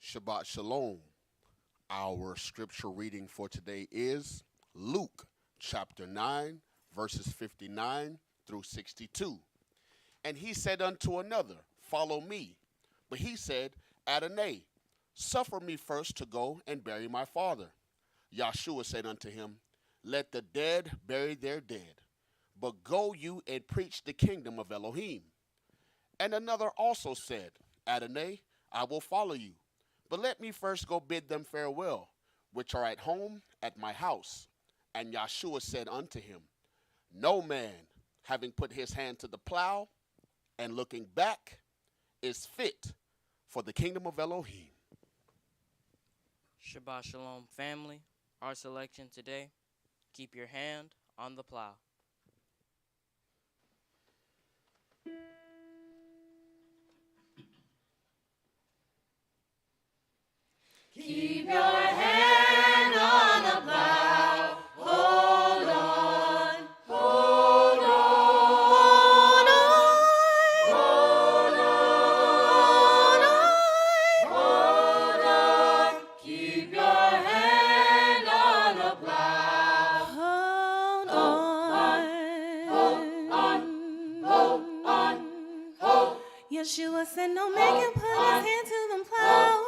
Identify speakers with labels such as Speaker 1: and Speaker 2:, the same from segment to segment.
Speaker 1: Shabbat Shalom. Our scripture reading for today is Luke chapter 9, verses 59 through 62. And he said unto another, Follow me. But he said, Adonai, suffer me first to go and bury my father. Yahshua said unto him, Let the dead bury their dead, but go you and preach the kingdom of Elohim. And another also said, Adonai, I will follow you, but let me first go bid them farewell, which are at home at my house. And Yahshua said unto him, No man, having put his hand to the plow and looking back, is fit for the kingdom of Elohim.
Speaker 2: Shabbat Shalom, family. Our selection today, keep your hand on the plow.
Speaker 3: Keep your hand on the plow. Hold on, hold on, hold on, hold on. Keep your hand on the plow.
Speaker 4: Hold on,
Speaker 3: hold on, hold.
Speaker 4: Yahshua said, No man can put his hand to the plow.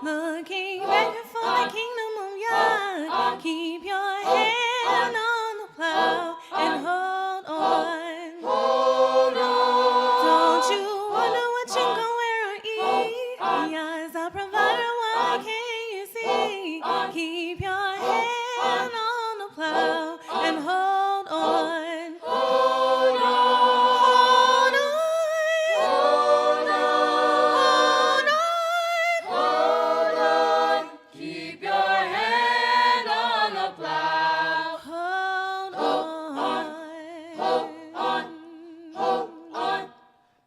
Speaker 4: Looking back for the kingdom of Yah. Keep your hand on the plow and hold on.
Speaker 3: Hold on.
Speaker 4: Don't you wonder what you gonna wear or eat? Yah is our provider, what can you see? Keep your hand on the plow and hold on.
Speaker 3: Hold on.
Speaker 4: Hold on.
Speaker 3: Hold on. Hold on. Keep your hand on the plow.
Speaker 4: Hold on.
Speaker 3: Hold on. Hold on.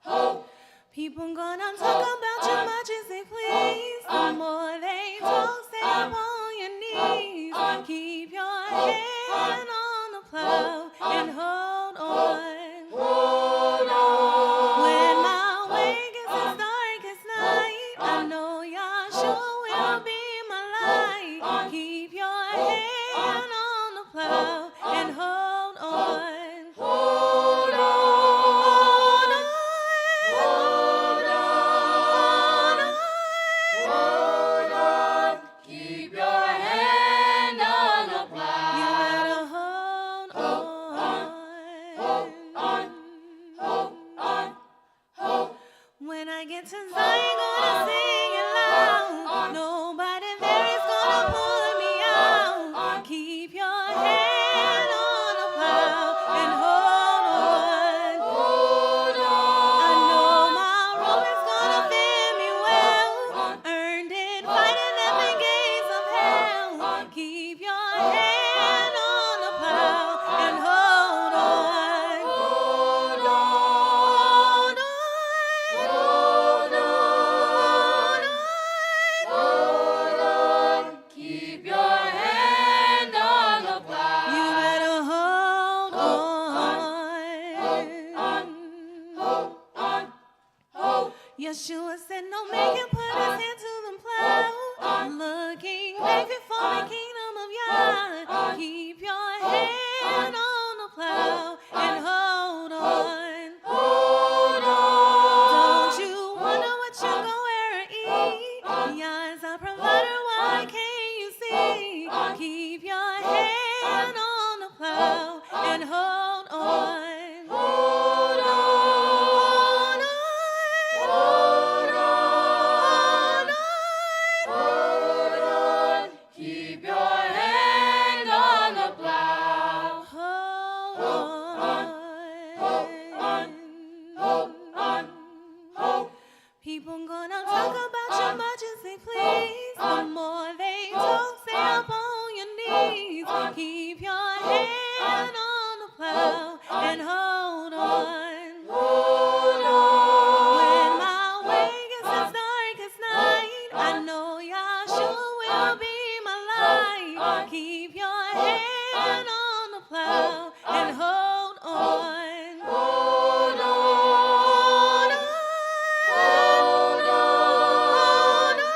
Speaker 3: Hold.
Speaker 4: People gonna talk about you much as they please. The more they talk, stay up on your knees. Keep your hand on the plow and hold on.
Speaker 3: Hold on.
Speaker 4: When my way gets as dark as night, I know Yahshua will be my light. Keep your hand on the plow and hold on.
Speaker 3: Hold on.
Speaker 4: Hold on.
Speaker 3: Hold on. Hold on. Keep your hand on the plow.
Speaker 4: You better hold on.
Speaker 3: Hold on. Hold on. Hold.
Speaker 4: When I get to Zion, gonna sing it loud. Nobody there is gonna pull me out. Keep your hand on the plow and hold on.
Speaker 3: Hold
Speaker 4: I
Speaker 3: on.
Speaker 4: know my robe is gonna fit me well. Earned it fighting at the gates of hell. Keep your hand on the plow and hold on.
Speaker 3: Hold on.
Speaker 4: Hold on.
Speaker 3: Hold on. Hold on. Keep your hand on the plow.
Speaker 4: You better hold on.
Speaker 3: Hold on. Hold.
Speaker 4: Yahshua said, No man can put his hand to the plow. Looking back before the kingdom of Yah. Keep your hand on the plow and hold on.
Speaker 3: Hold on.
Speaker 4: Don't you wonder what you gonna wear or eat? Yah is our provider, what can you see? Keep your hand on the plow and hold on.
Speaker 3: Hold on.
Speaker 4: Hold on.
Speaker 3: Hold on.
Speaker 4: Hold on.
Speaker 3: Hold on. Keep your hand on the plow.
Speaker 4: Hold
Speaker 3: on.
Speaker 4: on.
Speaker 3: Hold on. Hold.
Speaker 4: People gonna talk about you much as they please. The more they talk, stay up on your knees. Keep your hand on the plow and hold on.
Speaker 3: Hold on.
Speaker 4: When my way gets as dark as night, I know Yahshua will be my light. Keep your hand on the plow and hold on.
Speaker 3: Hold on.
Speaker 4: Hold on.
Speaker 3: Hold on.
Speaker 4: Hold on.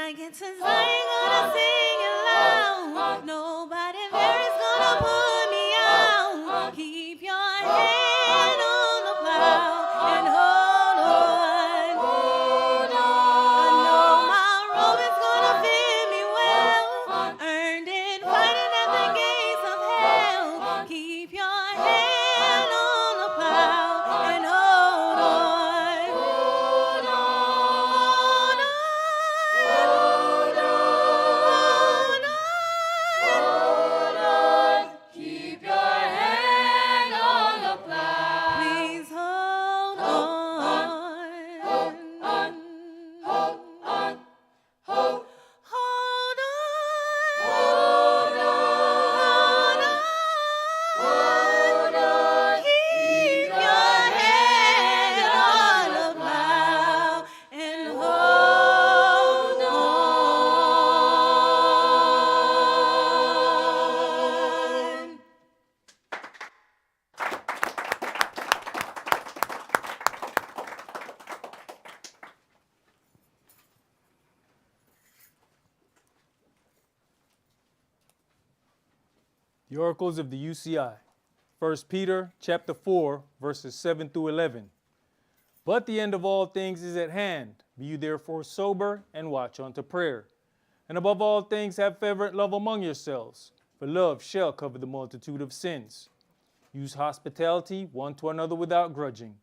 Speaker 4: I get to Zion, gonna sing it loud. Nobody there is gonna put me out. Keep your hand on the plow and hold on. I know my robe is gonna fit me well. Earned it fighting at the gates of hell. Keep your hand on the plow and hold on. Hold on. Hold on.
Speaker 3: Keep your hand on the plow.
Speaker 4: Please hold on.
Speaker 3: Hold on. Hold on. Hold
Speaker 4: Hold on.
Speaker 3: Hold on. Hold on.
Speaker 4: Keep your hand on the plow and hold on.
Speaker 5: The oracles of the UCI. 1 Peter chapter 4, verses 7 through 11. But the end of all things is at hand. Be you therefore sober and watch unto prayer. And above all things have fervent love among yourselves, for love shall cover the multitude of sins. Use hospitality one to another without grudging.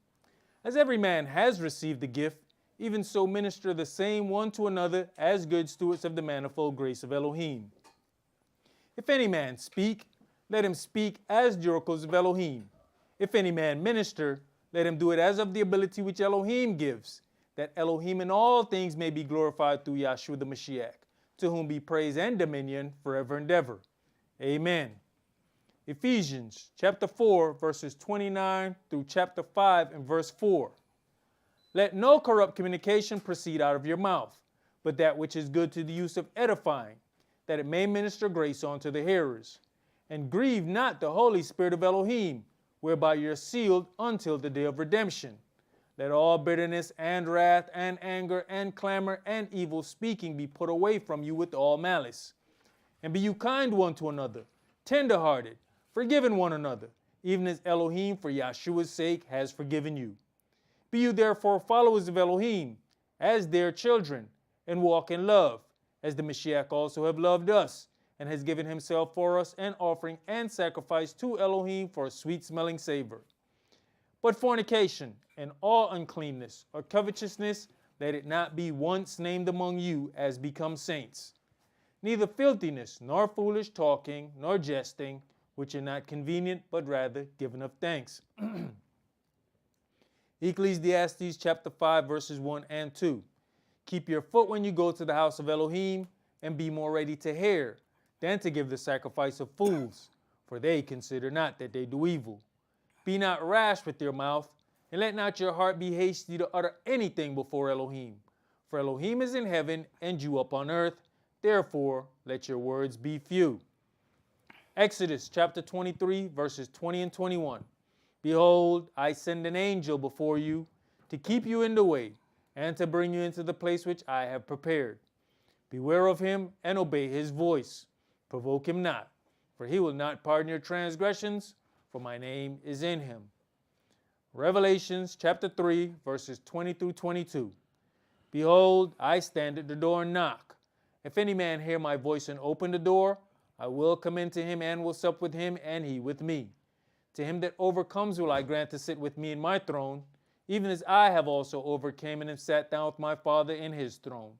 Speaker 5: As every man has received the gift, even so minister the same one to another as good stewards of the manifold grace of Elohim. If any man speak, let him speak as the oracles of Elohim. If any man minister, let him do it as of the ability which Elohim gives, that Elohim in all things may be glorified through Yahshua the Mashiach, to whom be praise and dominion forever and ever. Amen. Ephesians chapter 4, verses 29 through chapter 5 and verse 4. Let no corrupt communication proceed out of your mouth, but that which is good to the use of edifying, that it may minister grace unto the hearers. And grieve not the Holy Spirit of Elohim, whereby you're sealed until the day of redemption. Let all bitterness and wrath and anger and clamor and evil speaking be put away from you with all malice. And be you kind one to another, tender-hearted, forgiving one another, even as Elohim for Yahshua's sake has forgiven you. Be you therefore followers of Elohim, as their children, and walk in love, as the Mashiach also have loved us, and has given himself for us an offering and sacrifice to Elohim for a sweet-smelling savor. But fornication and all uncleanness or covetousness, let it not be once named among you as becomes saints. Neither filthiness, nor foolish talking, nor jesting, which are not convenient, but rather given of thanks. Ecclesiastes chapter 5, verses 1 and 2. Keep your foot when you go to the house of Elohim, and be more ready to hear than to give the sacrifice of fools, for they consider not that they do evil. Be not rash with your mouth, and let not your heart be hasty to utter anything before Elohim. For Elohim is in heaven, and you upon earth. Therefore, let your words be few. Exodus chapter 23, verses 20 and 21. Behold, I send an angel before you to keep you in the way, and to bring you into the place which I have prepared. Beware of him, and obey his voice. Provoke him not, for he will not pardon your transgressions, for my name is in him. Revelations chapter 3, verses 20 through 22. Behold, I stand at the door and knock. If any man hear my voice and open the door, I will come into him and will sup with him, and he with me. To him that overcomes will I grant to sit with me in my throne, even as I have also overcame and have sat down with my Father in his throne.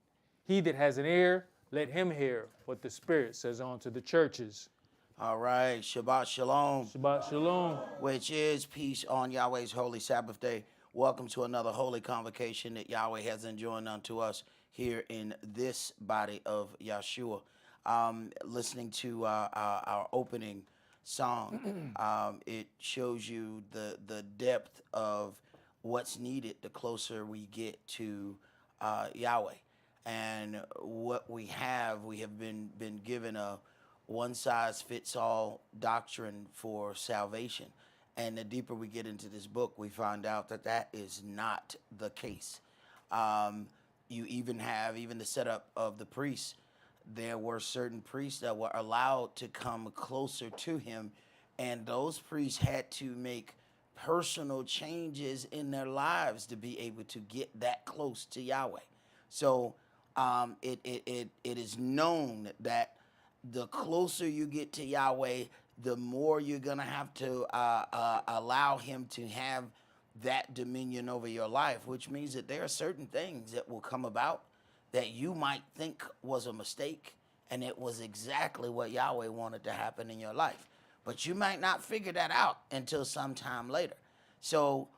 Speaker 5: He that has an ear, let him hear what the Spirit says unto the churches.
Speaker 6: All right, Shabbat Shalom,
Speaker 5: Shabbat Shalom.
Speaker 6: which is peace on Yahweh's holy Sabbath day. Welcome to another holy convocation that Yahweh has enjoined unto us here in this body of Yahshua. Listening to our opening song, it shows you the depth of what's needed the closer we get to Yahweh. And what we have been given a one-size-fits-all doctrine for salvation. And the deeper we get into this book, we find out that that is not the case. You even have the setup of the priests. There were certain priests that were allowed to come closer to him, and those priests had to make personal changes in their lives to be able to get that close to Yahweh. So it is known that the closer you get to Yahweh, the more you're going to have to allow him to have that dominion over your life, which means that there are certain things that will come about that you might think was a mistake, and it was exactly what Yahweh wanted to happen in your life. But you might not figure that out until sometime later. So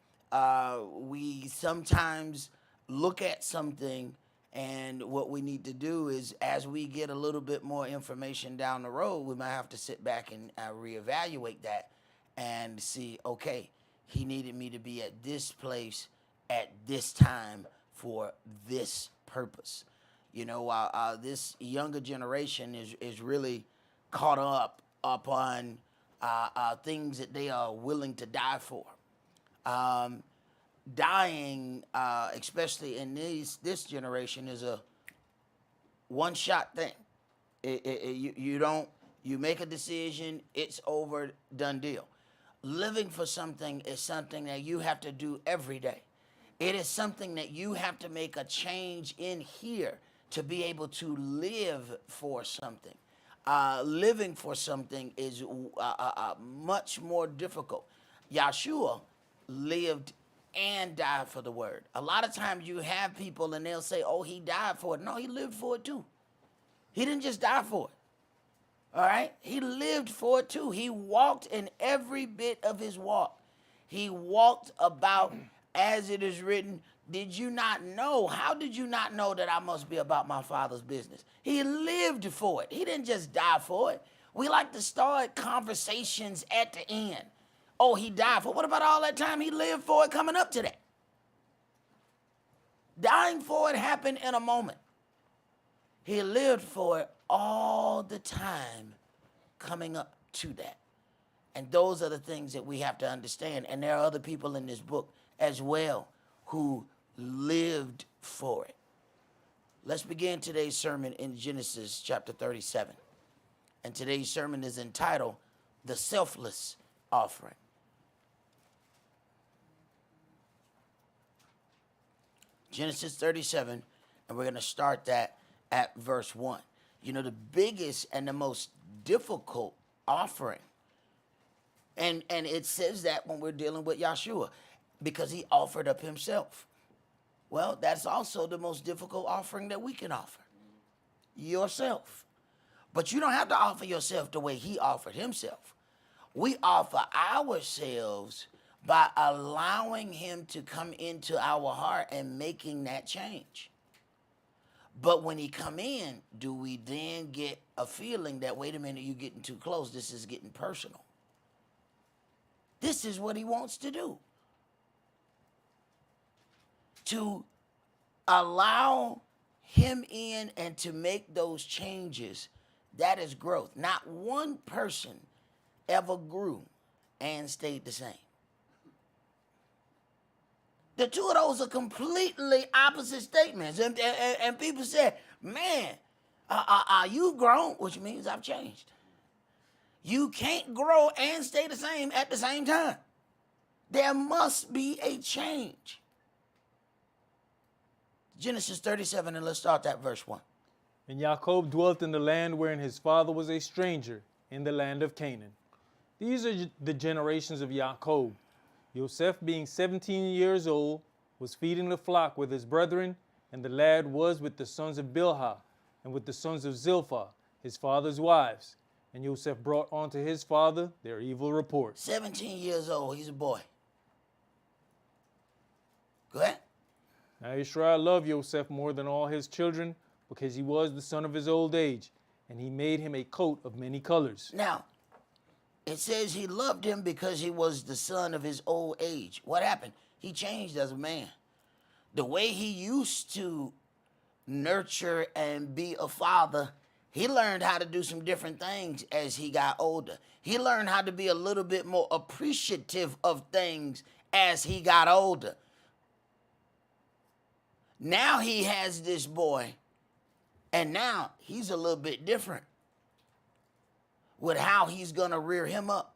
Speaker 6: we sometimes look at something, and what we need to do is, as we get a little bit more information down the road, we might have to sit back and reevaluate that and see, okay, he needed me to be at this place at this time for this purpose. You know, this younger generation is really caught up upon things that they are willing to die for. Dying, especially in this generation, is a one-shot thing. You make a decision, it's over, done deal. Living for something is something that you have to do every day. It is something that you have to make a change in here to be able to live for something. Living for something is much more difficult. Yahshua lived and died for the word. A lot of times you have people and they'll say, oh, he died for it. No, he lived for it too. He didn't just die for it. All right? He lived for it too. He walked in every bit of his walk. He walked about as it is written. Did you not know? How did you not know that I must be about my Father's business? He lived for it. He didn't just die for it. We like to start conversations at the end. Oh, he died for it. What about all that time he lived for it coming up to that? Dying for it happened in a moment. He lived for it all the time coming up to that. And those are the things that we have to understand. And there are other people in this book as well who lived for it. Let's begin today's sermon in Genesis chapter 37. And today's sermon is entitled, The Selfless Offering. Genesis 37, and we're going to start that at verse 1. You know, the biggest and the most difficult offering, and it says that when we're dealing with Yahshua, because he offered up himself. Well, that's also the most difficult offering that we can offer, yourself. But you don't have to offer yourself the way he offered himself. We offer ourselves by allowing him to come into our heart and making that change. But when he come in, do we then get a feeling that, wait a minute, you're getting too close, this is getting personal? This is what he wants to do. To allow him in and to make those changes, that is growth. Not one person ever grew and stayed the same. The two of those are completely opposite statements. And people say, man, are you grown? Which means I've changed. You can't grow and stay the same at the same time. There must be a change. Genesis 37, and let's start at verse 1.
Speaker 5: And Jacob dwelt in the land wherein his father was a stranger, in the land of Canaan. These are the generations of Jacob. Joseph, being 17 years old, was feeding the flock with his brethren, and the lad was with the sons of Bilhah, and with the sons of Zilpah, his father's wives. And Joseph brought unto his father their evil report.
Speaker 6: 17 years old, he's a boy. Go ahead.
Speaker 5: Now Israel loved Joseph more than all his children, because he was the son of his old age, and he made him a coat of many colors.
Speaker 6: Now, it says he loved him because he was the son of his old age. What happened? He changed as a man. The way he used to nurture and be a father, he learned how to do some different things as he got older. He learned how to be a little bit more appreciative of things as he got older. Now he has this boy, and now he's a little bit different with how he's going to rear him up.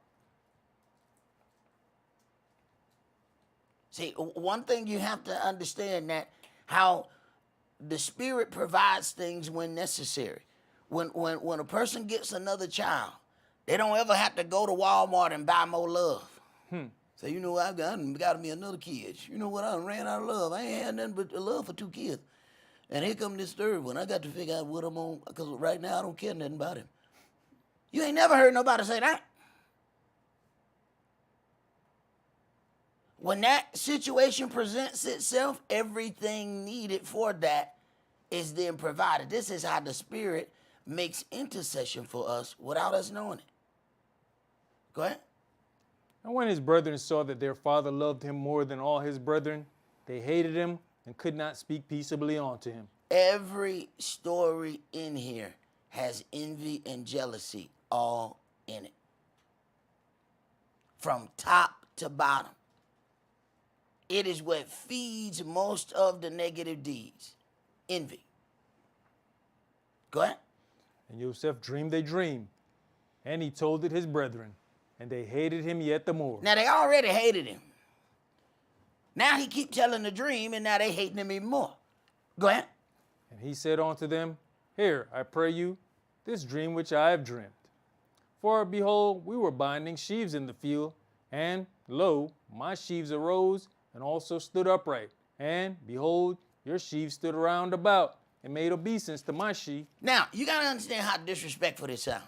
Speaker 6: See, one thing you have to understand that how the Spirit provides things when necessary. When a person gets another child, they don't ever have to go to Walmart and buy more love. So, you know, I got me another kid. You know what? I done ran out of love. I ain't had nothing but love for 2 kids. And here come this third one. I got to figure out what I'm on, because right now I don't care nothing about him. You ain't never heard nobody say that. When that situation presents itself, everything needed for that is then provided. This is how the Spirit makes intercession for us without us knowing it. Go ahead.
Speaker 5: And when his brethren saw that their father loved him more than all his brethren, they hated him and could not speak peaceably unto him.
Speaker 6: Every story in here has envy and jealousy all in it. From top to bottom. It is what feeds most of the negative deeds. Envy. Go ahead.
Speaker 5: And Joseph dreamed a dream, and he told it his brethren, and they hated him yet the more.
Speaker 6: Now, they already hated him. Now he keep telling the dream, and now they hating him even more. Go ahead.
Speaker 5: And he said unto them, Hear, I pray you, this dream which I have dreamt. For behold, we were binding sheaves in the field, and lo, my sheaves arose and also stood upright. And behold, your sheaves stood around about and made obeisance to my sheaf.
Speaker 6: Now, you got to understand how disrespectful this sounds.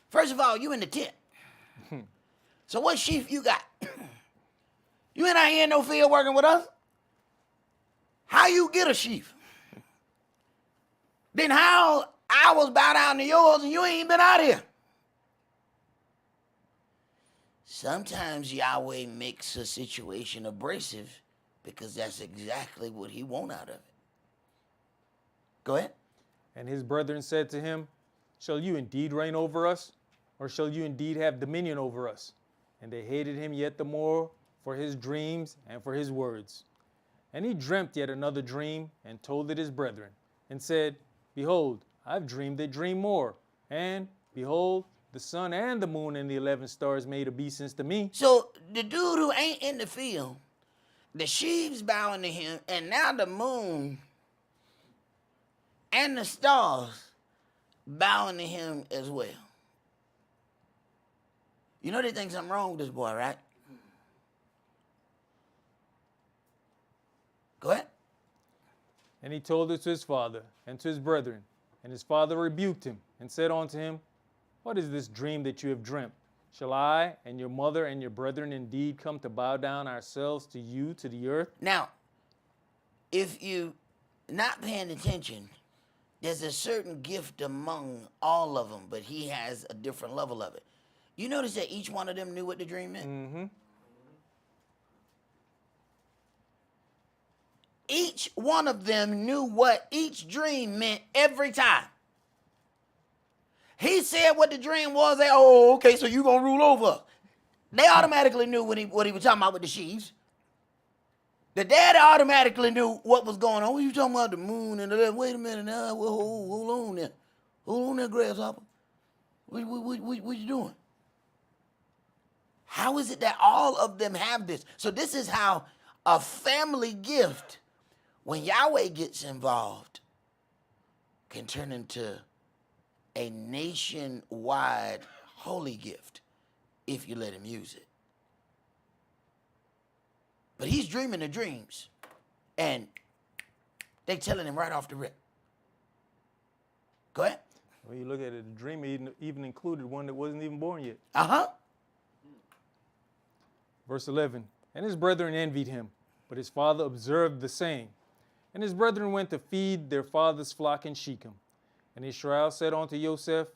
Speaker 6: First of all, you in the tent. So what sheaf you got? You ain't out here in no field working with us? How you get a sheaf? Then how hours bow down to yours and you ain't been out here? Sometimes Yahweh makes a situation abrasive because that's exactly what he wants out of it. Go ahead.
Speaker 5: And his brethren said to him, Shall you indeed reign over us? Or shall you indeed have dominion over us? And they hated him yet the more for his dreams and for his words. And he dreamt yet another dream, and told it his brethren, and said, Behold, I've dreamed a dream more. And behold, the sun and the moon and the 11 stars made obeisance to me.
Speaker 6: So the dude who ain't in the field, the sheaves bowing to him, and now the moon and the stars bowing to him as well. You know they think something wrong with this boy, right? Go ahead.
Speaker 5: And he told it to his father and to his brethren. And his father rebuked him and said unto him, What is this dream that you have dreamt? Shall I and your mother and your brethren indeed come to bow down ourselves to you to the earth?
Speaker 6: Now, if you not paying attention, there's a certain gift among all of them, but he has a different level of it. You notice that each one of them knew what the dream meant?
Speaker 5: Mm-hmm.
Speaker 6: Each one of them knew what each dream meant every time. He said what the dream was. They, oh, okay, so you gonna rule over us. They automatically knew what he was talking about with the sheaves. The daddy automatically knew what was going on. What you talking about, the moon and the, wait a minute now, well, hold on there. Hold on there, grasshopper. What you doing? How is it that all of them have this? So this is how a family gift, when Yahweh gets involved, can turn into a nationwide holy gift if you let him use it. But he's dreaming the dreams, and they telling him right off the rip. Go ahead.
Speaker 5: When you look at it, the dream even included one that wasn't even born yet.
Speaker 6: Uh-huh.
Speaker 5: Verse 11, And his brethren envied him, but his father observed the same. And his brethren went to feed their father's flock in Shechem. And Israel said unto Joseph,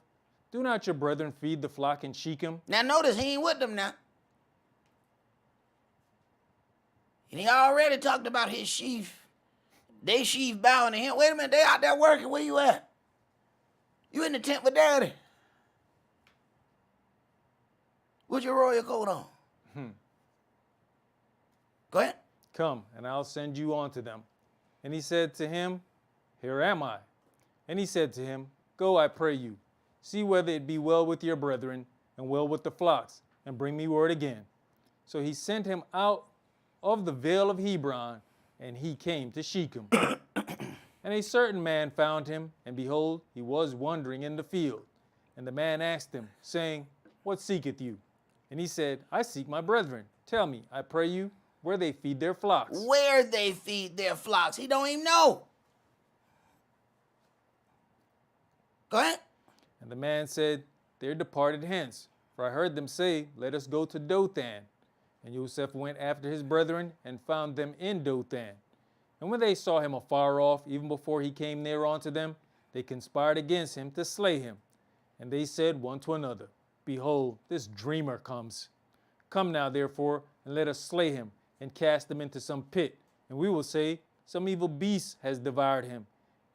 Speaker 5: Do not your brethren feed the flock in Shechem?
Speaker 6: Now notice he ain't with them now. And he already talked about his sheaf. They sheaf bowing to him. Wait a minute, they out there working. Where you at? You in the tent with daddy. With your royal coat on. Go ahead.
Speaker 5: Come, and I'll send you unto them. And he said to him, Here am I. And he said to him, Go, I pray you, see whether it be well with your brethren, and well with the flocks, and bring me word again. So he sent him out of the vale of Hebron, and he came to Shechem. And a certain man found him, and behold, he was wandering in the field. And the man asked him, saying, What seeketh you? And he said, I seek my brethren. Tell me, I pray you, where they feed their flocks.
Speaker 6: Where they feed their flocks. He don't even know. Go ahead.
Speaker 5: And the man said, They're departed hence, for I heard them say, Let us go to Dothan. And Joseph went after his brethren, and found them in Dothan. And when they saw him afar off, even before he came near unto them, they conspired against him to slay him. And they said one to another, Behold, this dreamer comes. Come now, therefore, and let us slay him, and cast him into some pit. And we will say, Some evil beast has devoured him,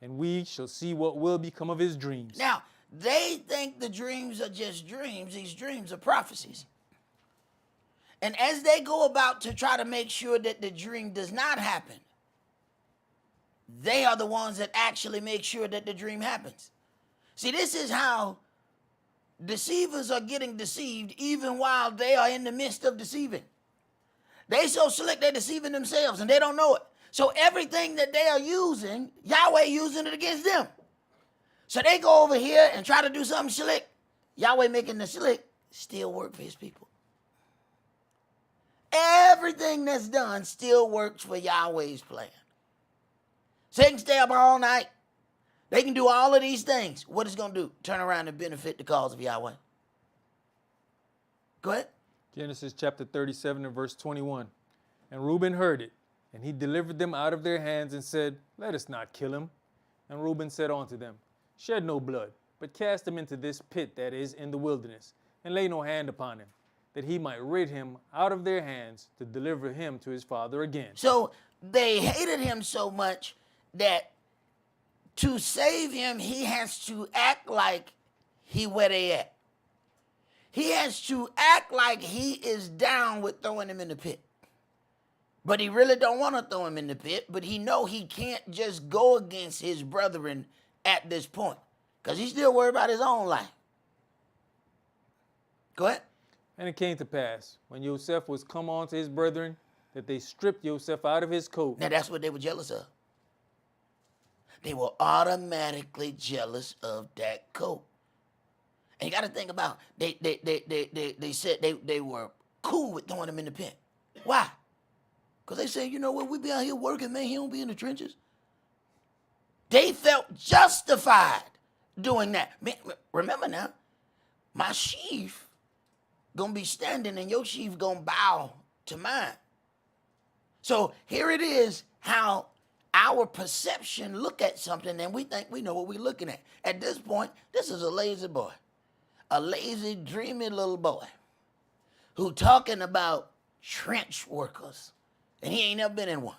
Speaker 5: and we shall see what will become of his dreams.
Speaker 6: Now, they think the dreams are just dreams. These dreams are prophecies. And as they go about to try to make sure that the dream does not happen, they are the ones that actually make sure that the dream happens. See, this is how deceivers are getting deceived even while they are in the midst of deceiving. They so slick, they're deceiving themselves and they don't know it. So everything that they are using, Yahweh using it against them. So they go over here and try to do something slick. Yahweh making the slick still work for his people. Everything that's done still works for Yahweh's plan. So they can stay up all night. They can do all of these things. What it's going to do? Turn around and benefit the cause of Yahweh. Go ahead.
Speaker 5: Genesis chapter 37 and verse 21. And Reuben heard it, and he delivered them out of their hands and said, Let us not kill him. And Reuben said unto them, Shed no blood, but cast him into this pit that is in the wilderness, and lay no hand upon him, that he might rid him out of their hands to deliver him to his father again.
Speaker 6: So they hated him so much that to save him, he has to act like he where they at. He has to act like he is down with throwing him in the pit. But he really don't want to throw him in the pit, but he know he can't just go against his brethren at this point, because he's still worried about his own life. Go ahead.
Speaker 5: And it came to pass, when Joseph was come on to his brethren, that they stripped Joseph out of his coat.
Speaker 6: Now that's what they were jealous of. They were automatically jealous of that coat. And you got to think about, they said they were cool with throwing him in the pit. Why? Because they said, you know what, we be out here working, man, he don't be in the trenches. They felt justified doing that. Man, remember now, my sheaf gonna be standing and your sheaf gonna bow to mine. So here it is how our perception look at something and we think we know what we're looking at. At this point, this is a lazy boy. A lazy, dreamy little boy who talking about trench workers. And he ain't never been in one.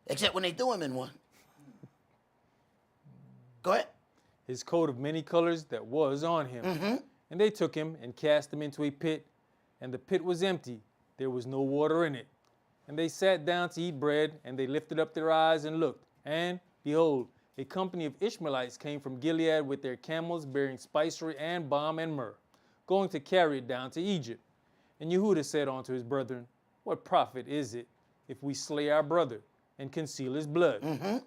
Speaker 6: Except when they threw him in one. Go ahead.
Speaker 5: His coat of many colors that was on him. And they took him and cast him into a pit, and the pit was empty. There was no water in it. And they sat down to eat bread, and they lifted up their eyes and looked. And, behold, a company of Ishmaelites came from Gilead with their camels bearing spicery and balm and myrrh, going to carry it down to Egypt. And Yehudah said unto his brethren, What profit is it if we slay our brother and conceal his blood?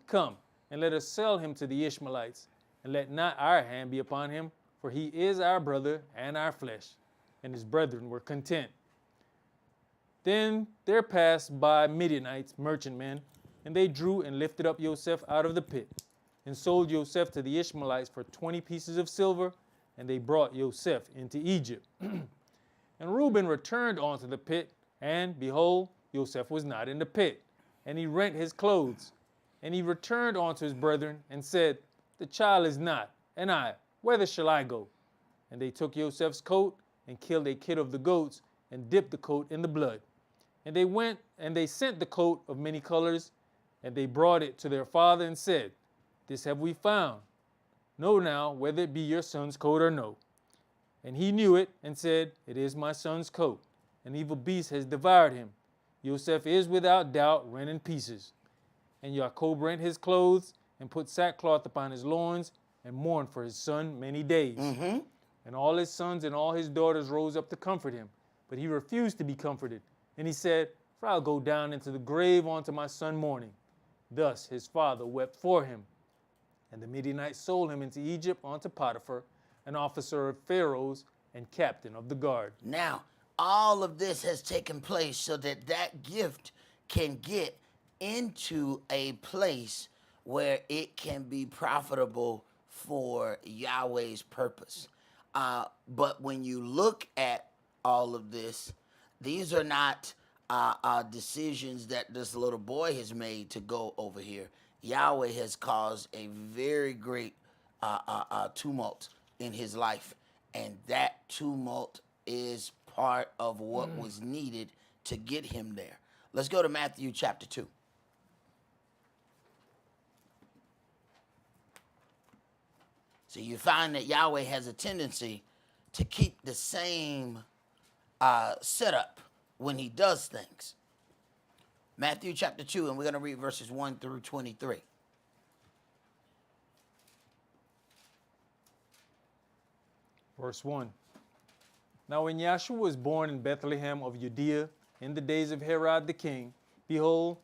Speaker 5: Come, and let us sell him to the Ishmaelites, and let not our hand be upon him, for he is our brother and our flesh. And his brethren were content. Then there passed by Midianites, merchantmen, and they drew and lifted up Joseph out of the pit, and sold Joseph to the Ishmaelites for 20 pieces of silver, and they brought Joseph into Egypt. And Reuben returned unto the pit, and behold, Joseph was not in the pit. And he rent his clothes. And he returned unto his brethren, and said, The child is not, and I, whither shall I go? And they took Joseph's coat, and killed a kid of the goats, and dipped the coat in the blood. And they went, and they sent the coat of many colors, and they brought it to their father, and said, This have we found. Know now whether it be your son's coat or no. And he knew it, and said, It is my son's coat. An evil beast has devoured him. Joseph is without doubt rent in pieces. And Jacob rent his clothes and put sackcloth upon his loins and mourned for his son many days. And all his sons and all his daughters rose up to comfort him. But he refused to be comforted. And he said, for I'll go down into the grave unto my son mourning. Thus his father wept for him. And the Midianites sold him into Egypt unto Potiphar, an officer of Pharaoh's and captain of the guard.
Speaker 6: Now, all of this has taken place so that that gift can get into a place where it can be profitable for Yahweh's purpose. But when you look at all of this, these are not decisions that this little boy has made to go over here. Yahweh has caused a very great tumult in his life, and that tumult is part of what was needed to get him there. Let's go to Matthew chapter 2. So you find that Yahweh has a tendency to keep the same setup when he does things. Matthew chapter 2, and we're going to read verses 1 through 23.
Speaker 5: Verse 1. Now when Yahshua was born in Bethlehem of Judea in the days of Herod the king, behold,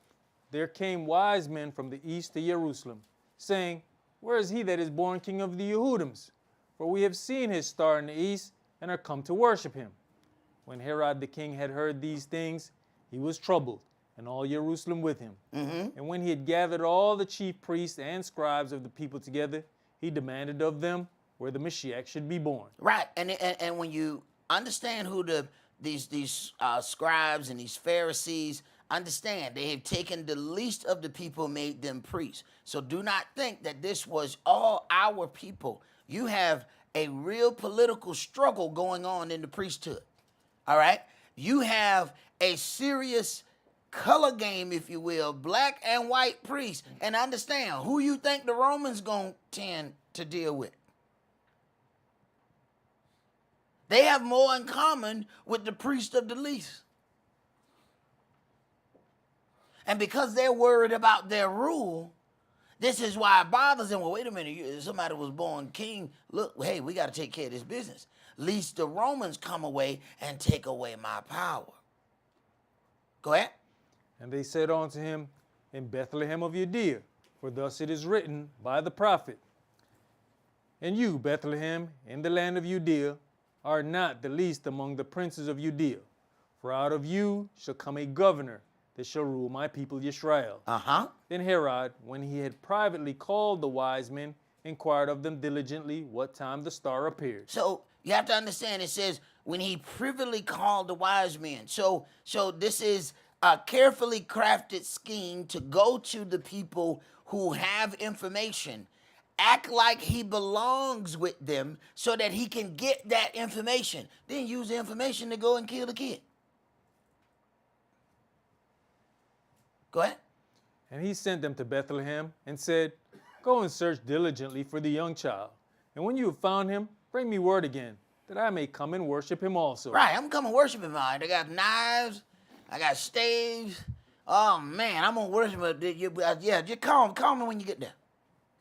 Speaker 5: there came wise men from the east to Jerusalem, saying, where is he that is born king of the Yehudims? For we have seen his star in the east, and are come to worship him. When Herod the king had heard these things, he was troubled, and all Jerusalem with him. And when he had gathered all the chief priests and scribes of the people together, he demanded of them where the Mashiach should be born.
Speaker 6: Right, and when you understand who these scribes and these Pharisees, understand they have taken the least of the people, made them priests. So do not think that this was all our people. You have a real political struggle going on in the priesthood. All right, you have a serious color game, if you will, black and white priests. And understand who you think the Romans gonna tend to deal with. They have more in common with the priest of the least. And because they're worried about their rule, this is why it bothers them. Well, wait a minute, somebody was born king. Look, hey, we got to take care of this business. Lest the Romans come away and take away my power. Go ahead.
Speaker 5: And they said unto him, in Bethlehem of Judea, for thus it is written by the prophet, and you, Bethlehem, in the land of Judea, are not the least among the princes of Judea. For out of you shall come a governor that shall rule my people Yisrael. Then Herod, when he had privately called the wise men, inquired of them diligently what time the star appeared.
Speaker 6: So you have to understand, it says, when he privily called the wise men. So this is a carefully crafted scheme to go to the people who have information, act like he belongs with them so that he can get that information, then use the information to go and kill the kid. Go ahead.
Speaker 5: And he sent them to Bethlehem and said, go and search diligently for the young child. And when you have found him, bring me word again, that I may come and worship him also.
Speaker 6: Right, I'm coming worship him. I got knives, I got staves. Oh man, I'm gonna worship him. Yeah, just call me when you get there.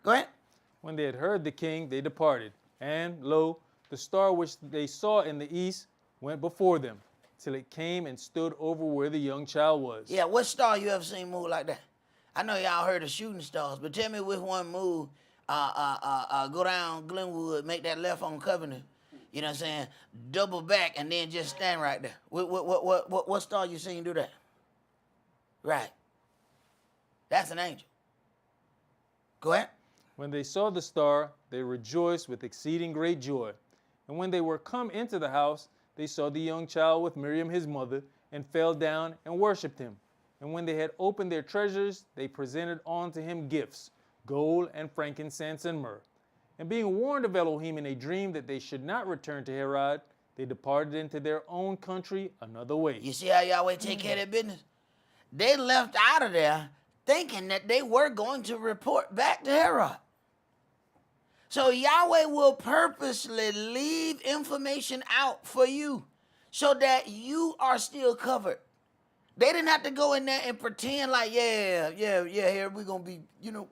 Speaker 6: Go ahead.
Speaker 5: When they had heard the king, they departed. And lo, the star which they saw in the east went before them, till it came and stood over where the young child was.
Speaker 6: Yeah, what star you ever seen move like that? I know y'all heard of shooting stars, but tell me which one move, go down Glenwood, make that left on Covenant, you know what I'm saying, double back, and then just stand right there. What star you seen do that? Right. That's an angel. Go ahead.
Speaker 5: When they saw the star, they rejoiced with exceeding great joy. And when they were come into the house, they saw the young child with Miriam his mother, and fell down and worshipped him. And when they had opened their treasures, they presented unto him gifts, gold and frankincense and myrrh. And being warned of Elohim in a dream that they should not return to Herod, they departed into their own country another way.
Speaker 6: You see how Yahweh take care of their business? They left out of there thinking that they were going to report back to Herod. So Yahweh will purposely leave information out for you so that you are still covered. They didn't have to go in there and pretend like, yeah, here we're going to be,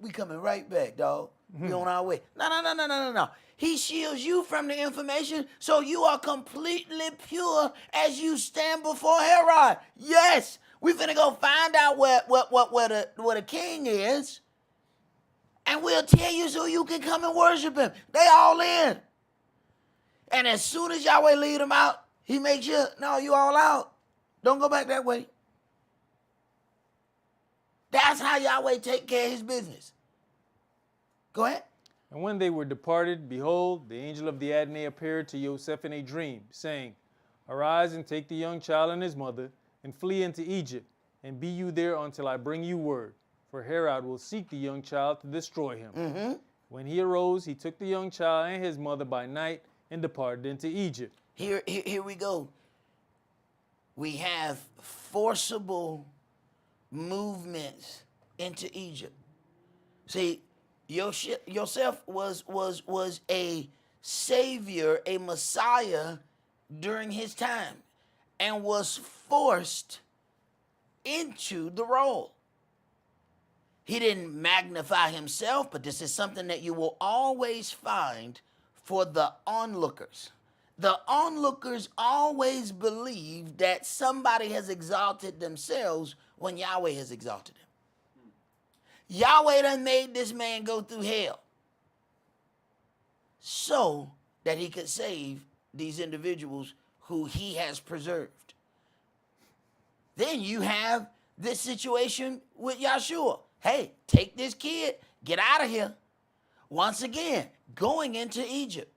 Speaker 6: we coming right back, dog. We on our way. No. He shields you from the information so you are completely pure as you stand before Herod. Yes, we finna go find out where the king is, and we'll tell you so you can come and worship him. They all in. And as soon as Yahweh lead them out, he makes sure, no, you all out. Don't go back that way. That's how Yahweh take care of his business. Go ahead.
Speaker 5: And when they were departed, behold, the angel of the Adonai appeared to Joseph in a dream, saying, Arise and take the young child and his mother, and flee into Egypt, and be you there until I bring you word. For Herod will seek the young child to destroy him.
Speaker 6: Mm-hmm.
Speaker 5: When he arose, he took the young child and his mother by night and departed into Egypt.
Speaker 6: Here we go. We have forcible movements into Egypt. See, Joseph was a savior, a Messiah during his time, and was forced into the role. He didn't magnify himself, but this is something that you will always find for the onlookers. The onlookers always believe that somebody has exalted themselves when Yahweh has exalted him. Yahweh done made this man go through hell so that he could save these individuals who he has preserved. Then you have this situation with Yahshua. Hey, take this kid, get out of here. Once again, going into Egypt.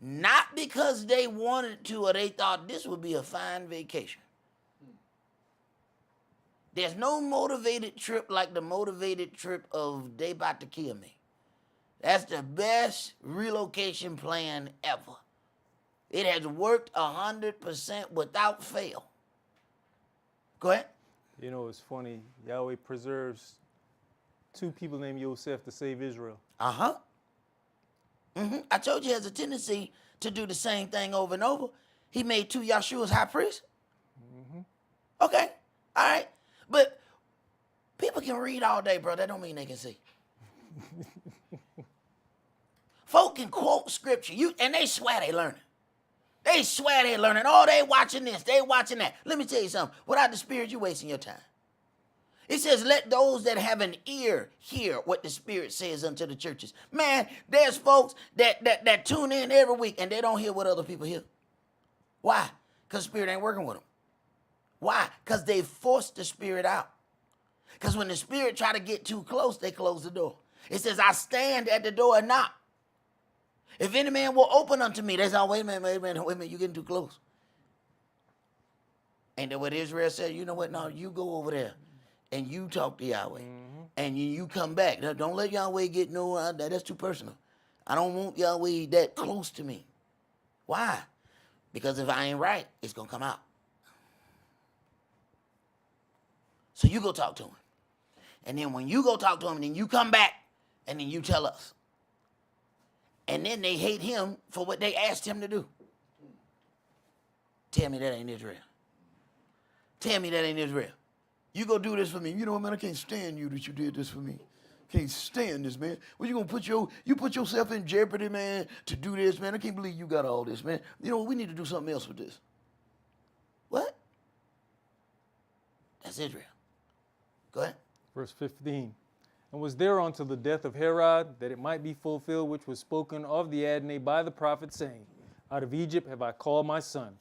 Speaker 6: Not because they wanted to or they thought this would be a fine vacation. There's no motivated trip like the motivated trip of they about to kill me. That's the best relocation plan ever. It has worked 100% without fail. Go ahead.
Speaker 5: You know, it's funny. Yahweh preserves two people named Yosef to save Israel.
Speaker 6: Uh-huh. I told you he has a tendency to do the same thing over and over. He made two Yahshua's high priests. Okay. All right. But people can read all day, bro. That don't mean they can see. Folk can quote scripture. And they swear they learning. They swear they learning. Oh, they watching this. They watching that. Let me tell you something. Without the Spirit, you're wasting your time. It says, let those that have an ear hear what the Spirit says unto the churches. Man, there's folks that tune in every week and they don't hear what other people hear. Why? Because the Spirit ain't working with them. Why? Because they forced the Spirit out. Because when the Spirit try to get too close, they close the door. It says, I stand at the door and knock. If any man will open unto me, they say, oh, wait a minute, you're getting too close. Ain't that what Israel said? You know what? No, you go over there and you talk to Yahweh. And you come back. Now, don't let Yahweh get no, that's too personal. I don't want Yahweh that close to me. Why? Because if I ain't right, it's going to come out. So you go talk to him. And then when you go talk to him, then you come back and then you tell us. And then they hate him for what they asked him to do. Tell me that ain't Israel. Tell me that ain't Israel. You go do this for me. You know what, man, I can't stand you that you did this for me. Can't stand this, man. Well, you gonna put yourself in jeopardy, man, to do this, man. I can't believe you got all this, man. You know, we need to do something else with this. What? That's Israel. Go ahead.
Speaker 5: Verse 15. And was there until the death of Herod, that it might be fulfilled which was spoken of the Adonai by the prophet, saying, Out of Egypt have I called my son.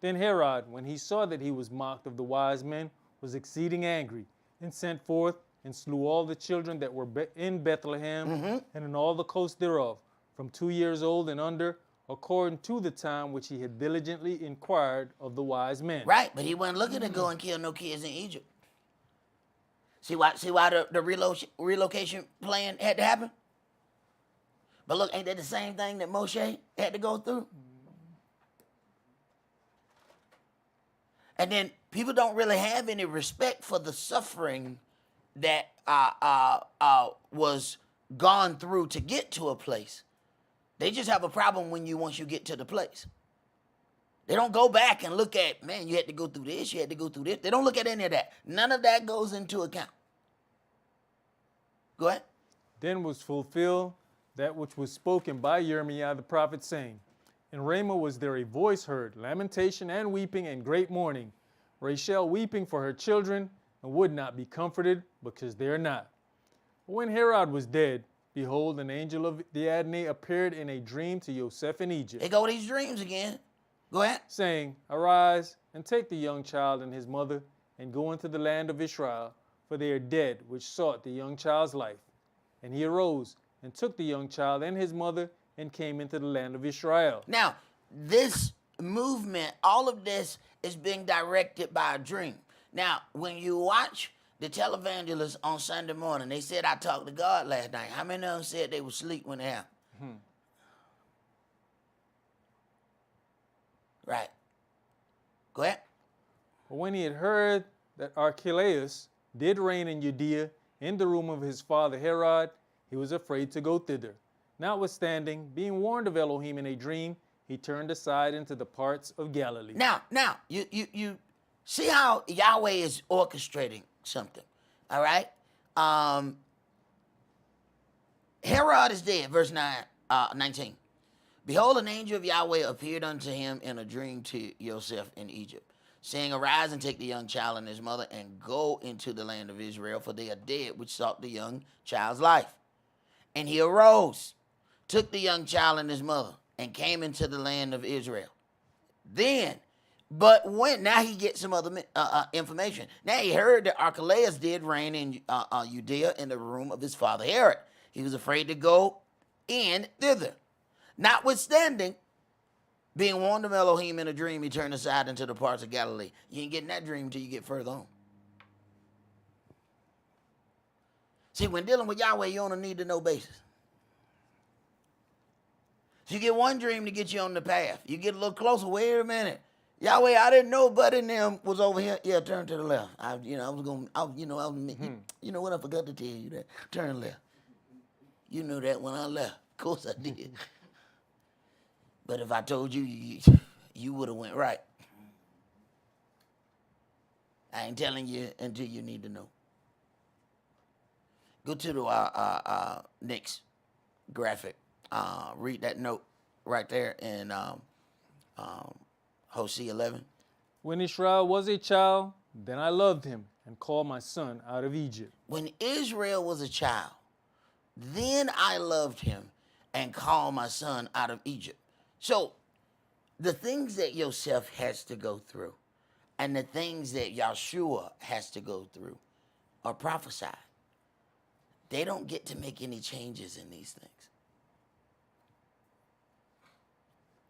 Speaker 5: Then Herod, when he saw that he was mocked of the wise men, was exceeding angry, and sent forth and slew all the children that were in Bethlehem and in all the coast thereof, from 2 years old and under, according to the time which he had diligently inquired of the wise men.
Speaker 6: Right, but he wasn't looking to go and kill no kids in Egypt. See why the relocation plan had to happen? But look, ain't that the same thing that Moshe had to go through? And then people don't really have any respect for the suffering that was gone through to get to a place. They just have a problem once you get to the place. They don't go back and look at, man, you had to go through this, you had to go through this. They don't look at any of that. None of that goes into account. Go ahead.
Speaker 5: Then was fulfilled that which was spoken by Jeremiah the prophet, saying, In Ramah was there a voice heard, lamentation and weeping and great mourning, Rachel weeping for her children, and would not be comforted, because they are not. But when Herod was dead, behold, an angel of the Adonai appeared in a dream to Joseph in Egypt,
Speaker 6: They go with these dreams again. Go ahead.
Speaker 5: saying, Arise, and take the young child and his mother, and go into the land of Israel, for they are dead which sought the young child's life. And he arose, and took the young child and his mother, and came into the land of Israel.
Speaker 6: Now, this movement, all of this is being directed by a dream. Now, when you watch the televangelists on Sunday morning, they said, I talked to God last night. How many of them said they were asleep when it happened? Right. Go ahead.
Speaker 5: But when he had heard that Archelaus did reign in Judea in the room of his father Herod, he was afraid to go thither. Notwithstanding, being warned of Elohim in a dream, he turned aside into the parts of Galilee.
Speaker 6: Now, you see how Yahweh is orchestrating something, all right? Herod is dead, verse 19. Behold, an angel of Yahweh appeared unto him in a dream to Joseph in Egypt, saying, Arise and take the young child and his mother, and go into the land of Israel, for they are dead which sought the young child's life. And he arose, took the young child and his mother, and came into the land of Israel. Now he gets some other information. Now he heard that Archelaus did reign in Judea in the room of his father Herod. He was afraid to go in thither. Notwithstanding, being warned of Elohim in a dream, he turned aside into the parts of Galilee. You ain't getting that dream until you get further on. See, when dealing with Yahweh, you're on a need-to-know basis. So you get one dream to get you on the path. You get a little closer. Wait a minute. Yahweh, I didn't know Buddy and them was over here. Yeah, turn to the left. You know what? I forgot to tell you that. Turn left. You knew that when I left. Of course I did. But if I told you, you would have went right. I ain't telling you until you need to know. Go to the next graphic. Read that note right there in Hosea 11.
Speaker 5: When Israel was a child, then I loved him and called my son out of Egypt.
Speaker 6: When Israel was a child, then I loved him and called my son out of Egypt. So the things that Joseph has to go through and the things that Yahshua has to go through are prophesied. They don't get to make any changes in these things.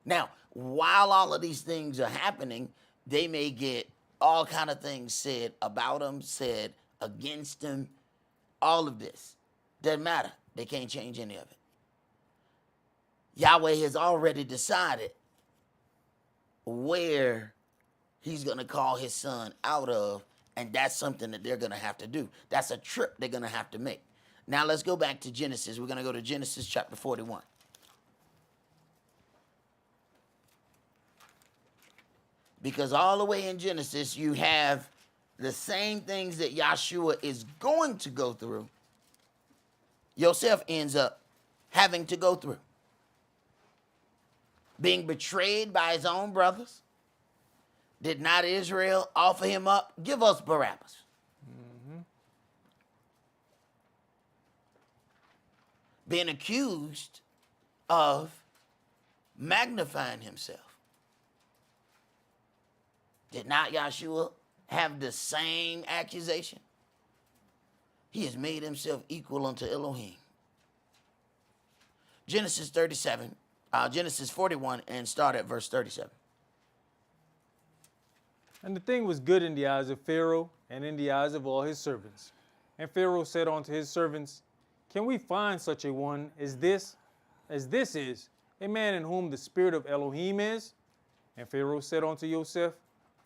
Speaker 6: Now, while all of these things are happening, they may get all kind of things said about them, said against them, all of this. Doesn't matter. They can't change any of it. Yahweh has already decided where he's going to call his son out of, and that's something that they're going to have to do. That's a trip they're going to have to make. Now let's go back to Genesis. We're going to go to Genesis chapter 41. Because all the way in Genesis, you have the same things that Yahshua is going to go through. Joseph ends up having to go through. Being betrayed by his own brothers. Did not Israel offer him up? Give us Barabbas. Mm-hmm. Being accused of magnifying himself. Did not Yahshua have the same accusation? He has made himself equal unto Elohim. Genesis 41, and start at verse 37.
Speaker 5: And the thing was good in the eyes of Pharaoh and in the eyes of all his servants. And Pharaoh said unto his servants, Can we find such a one as this is, a man in whom the spirit of Elohim is? And Pharaoh said unto Joseph,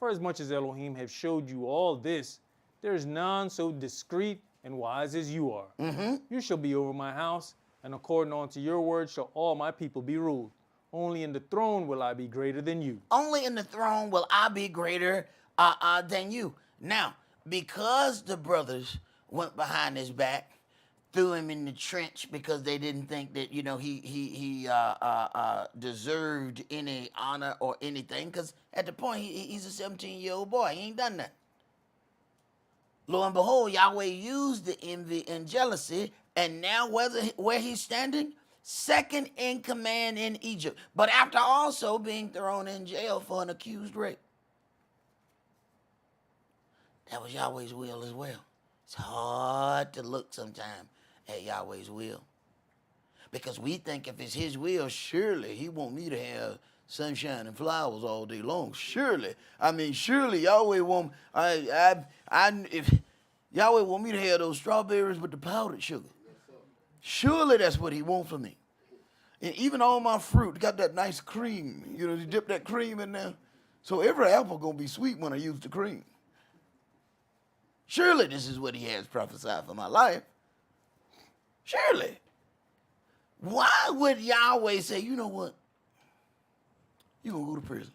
Speaker 5: For as much as Elohim have showed you all this, there is none so discreet and wise as you are. Mm-hmm. You shall be over my house, and according unto your word shall all my people be ruled. only in the throne will I be greater than you.
Speaker 6: Only in the throne will I be greater than you. Now, because the brothers went behind his back, threw him in the trench because they didn't think that, you know, he deserved any honor or anything, because at the point he's a 17-year-old boy. He ain't done nothing. Lo and behold, Yahweh used the envy and jealousy, and now where he's standing, second in command in Egypt, but after also being thrown in jail for an accused rape. That was Yahweh's will as well. It's hard to look sometimes at Yahweh's will, because we think if it's his will, surely he want me to have sunshine and flowers all day long. Surely Yahweh want if Yahweh want me to have those strawberries with the powdered sugar. Surely that's what he wants for me. And even all my fruit got that nice cream. You know, you dip that cream in there. So every apple gonna be sweet when I use the cream. Surely this is what he has prophesied for my life. Surely. Why would Yahweh say, you know what? You're gonna go to prison.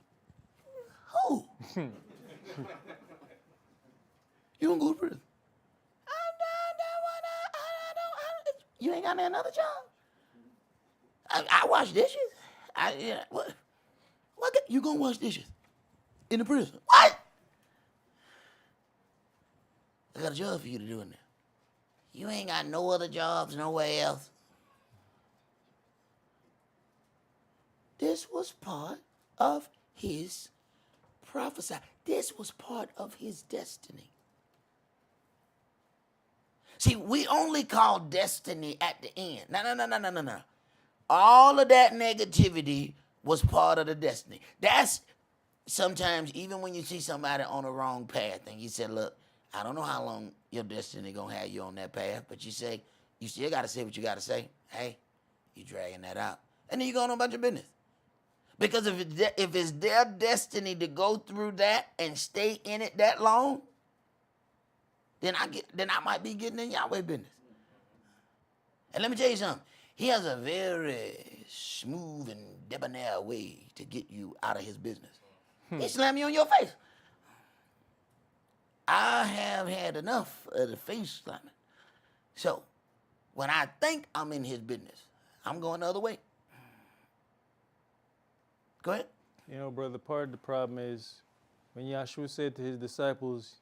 Speaker 6: Who? You gonna go to prison? You ain't got another job? I wash dishes. What? You gonna wash dishes in the prison? What? I got a job for you to do in there. You ain't got no other jobs nowhere else. This was part of his prophecy. This was part of his destiny. See, we only call destiny at the end. No. All of that negativity was part of the destiny. That's sometimes even when you see somebody on the wrong path and you say, look, I don't know how long your destiny gonna have you on that path, but you say, you still gotta say what you gotta say. Hey, you dragging that out. And then you go on about your business. Because if it's their destiny to go through that and stay in it that long, then I might be getting in Yahweh business. And let me tell you something. He has a very smooth and debonair way to get you out of his business. He slam you on your face. I have had enough of the face slamming. So when I think I'm in his business, I'm going the other way. Go ahead.
Speaker 5: You know, brother, part of the problem is when Yahshua said to his disciples,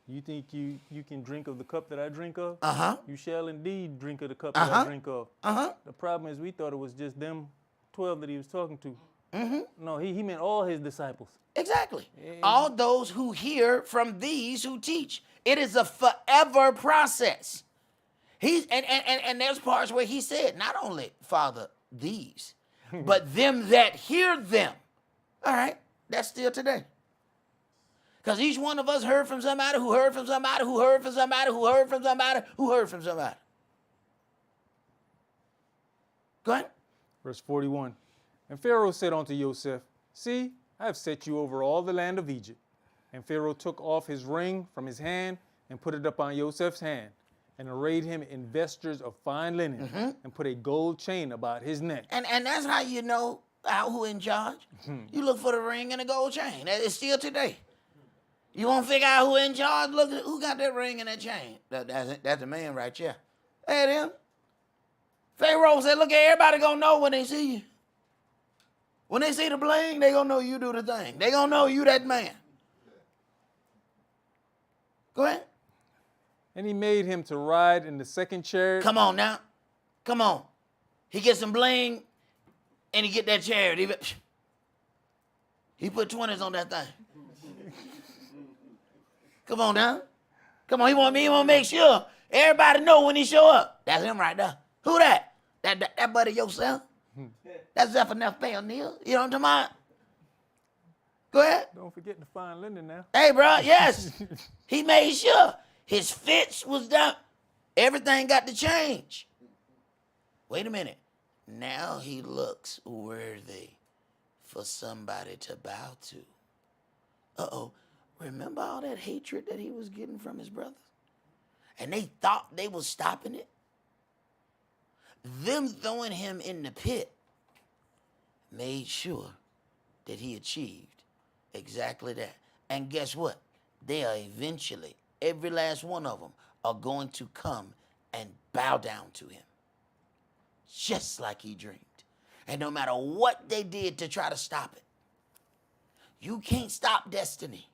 Speaker 5: you think you can drink of the cup that I drink of?
Speaker 6: Uh-huh.
Speaker 5: You shall indeed drink of the cup that I drink of.
Speaker 6: Uh-huh.
Speaker 5: The problem is we thought it was just them 12 that he was talking to.
Speaker 6: Mm-hmm.
Speaker 5: No, he meant all his disciples.
Speaker 6: Exactly. All those who hear from these who teach. It is a forever process. And there's parts where he said, not only, Father, these, but them that hear them. All right, that's still today. Because each one of us heard from somebody who heard from somebody who heard from somebody who heard from somebody who heard from somebody. Go ahead.
Speaker 5: Verse 41. And Pharaoh said unto Joseph, see, I have set you over all the land of Egypt. And Pharaoh took off his ring from his hand and put it upon Joseph's hand, and arrayed him in vestures of fine linen, and put a gold chain about his neck.
Speaker 6: And that's how you know who in charge. You look for the ring and the gold chain. It's still today. You want to figure out who in charge? Look at who got that ring and that chain. That's the man right there. Hey, them. Pharaoh said, look, everybody gonna know when they see you. When they see the bling, they gonna know you do the thing. They gonna know you that man. Go ahead.
Speaker 5: And he made him to ride in the second chariot.
Speaker 6: Come on now. Come on. He gets some bling and he get that chariot. He put 20s on that thing. Come on now. Come on, he want to make sure everybody know when he show up. That's him right there. Who that? That buddy yourself? That's Zephaniah Neal. You know what I'm talking about? Go ahead.
Speaker 5: Don't forget the fine linen now.
Speaker 6: Hey, bro, yes. He made sure his fits was done. Everything got to change. Wait a minute. Now he looks worthy for somebody to bow to. Uh-oh. Remember all that hatred that he was getting from his brothers? And they thought they was stopping it? Them throwing him in the pit made sure that he achieved exactly that. And guess what? They are eventually, every last one of them, are going to come and bow down to him, just like he dreamed. And no matter what they did to try to stop it, you can't stop destiny.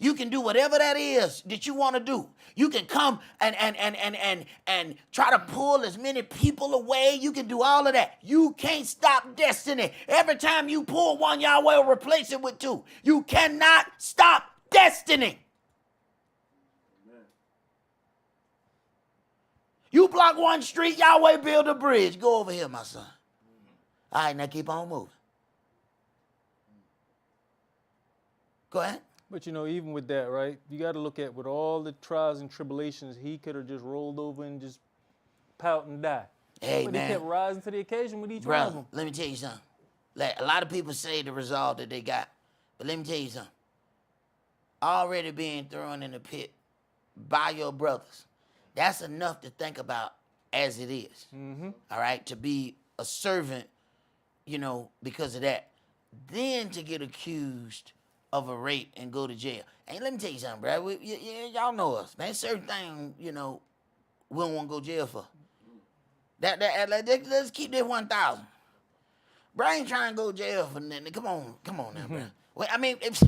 Speaker 6: You can do whatever that is that you want to do. You can come and try to pull as many people away. You can do all of that. You can't stop destiny. Every time you pull one, Yahweh will replace it with two. You cannot stop destiny. Amen. You block one street, Yahweh build a bridge. Go over here, my son. All right, now keep on moving. Go ahead.
Speaker 5: But you know, even with that, right, you got to look at with all the trials and tribulations, he could have just rolled over and just pout and die.
Speaker 6: Hey,
Speaker 5: but
Speaker 6: man.
Speaker 5: he kept rising to the occasion with each one of
Speaker 6: Brother,
Speaker 5: them.
Speaker 6: let me tell you something. Like, a lot of people say the resolve that they got, but let me tell you something. Already being thrown in the pit by your brothers, that's enough to think about as it is. Mm-hmm. All right, to be a servant, you know, because of that. Then to get accused of a rape and go to jail. And let me tell you something, bro. Y'all know us, man. Certain things, you know, we don't want to go to jail for. Let's keep this 1,000. Bro, I ain't trying to go to jail for nothing. Come on now, bro. Well, I mean, if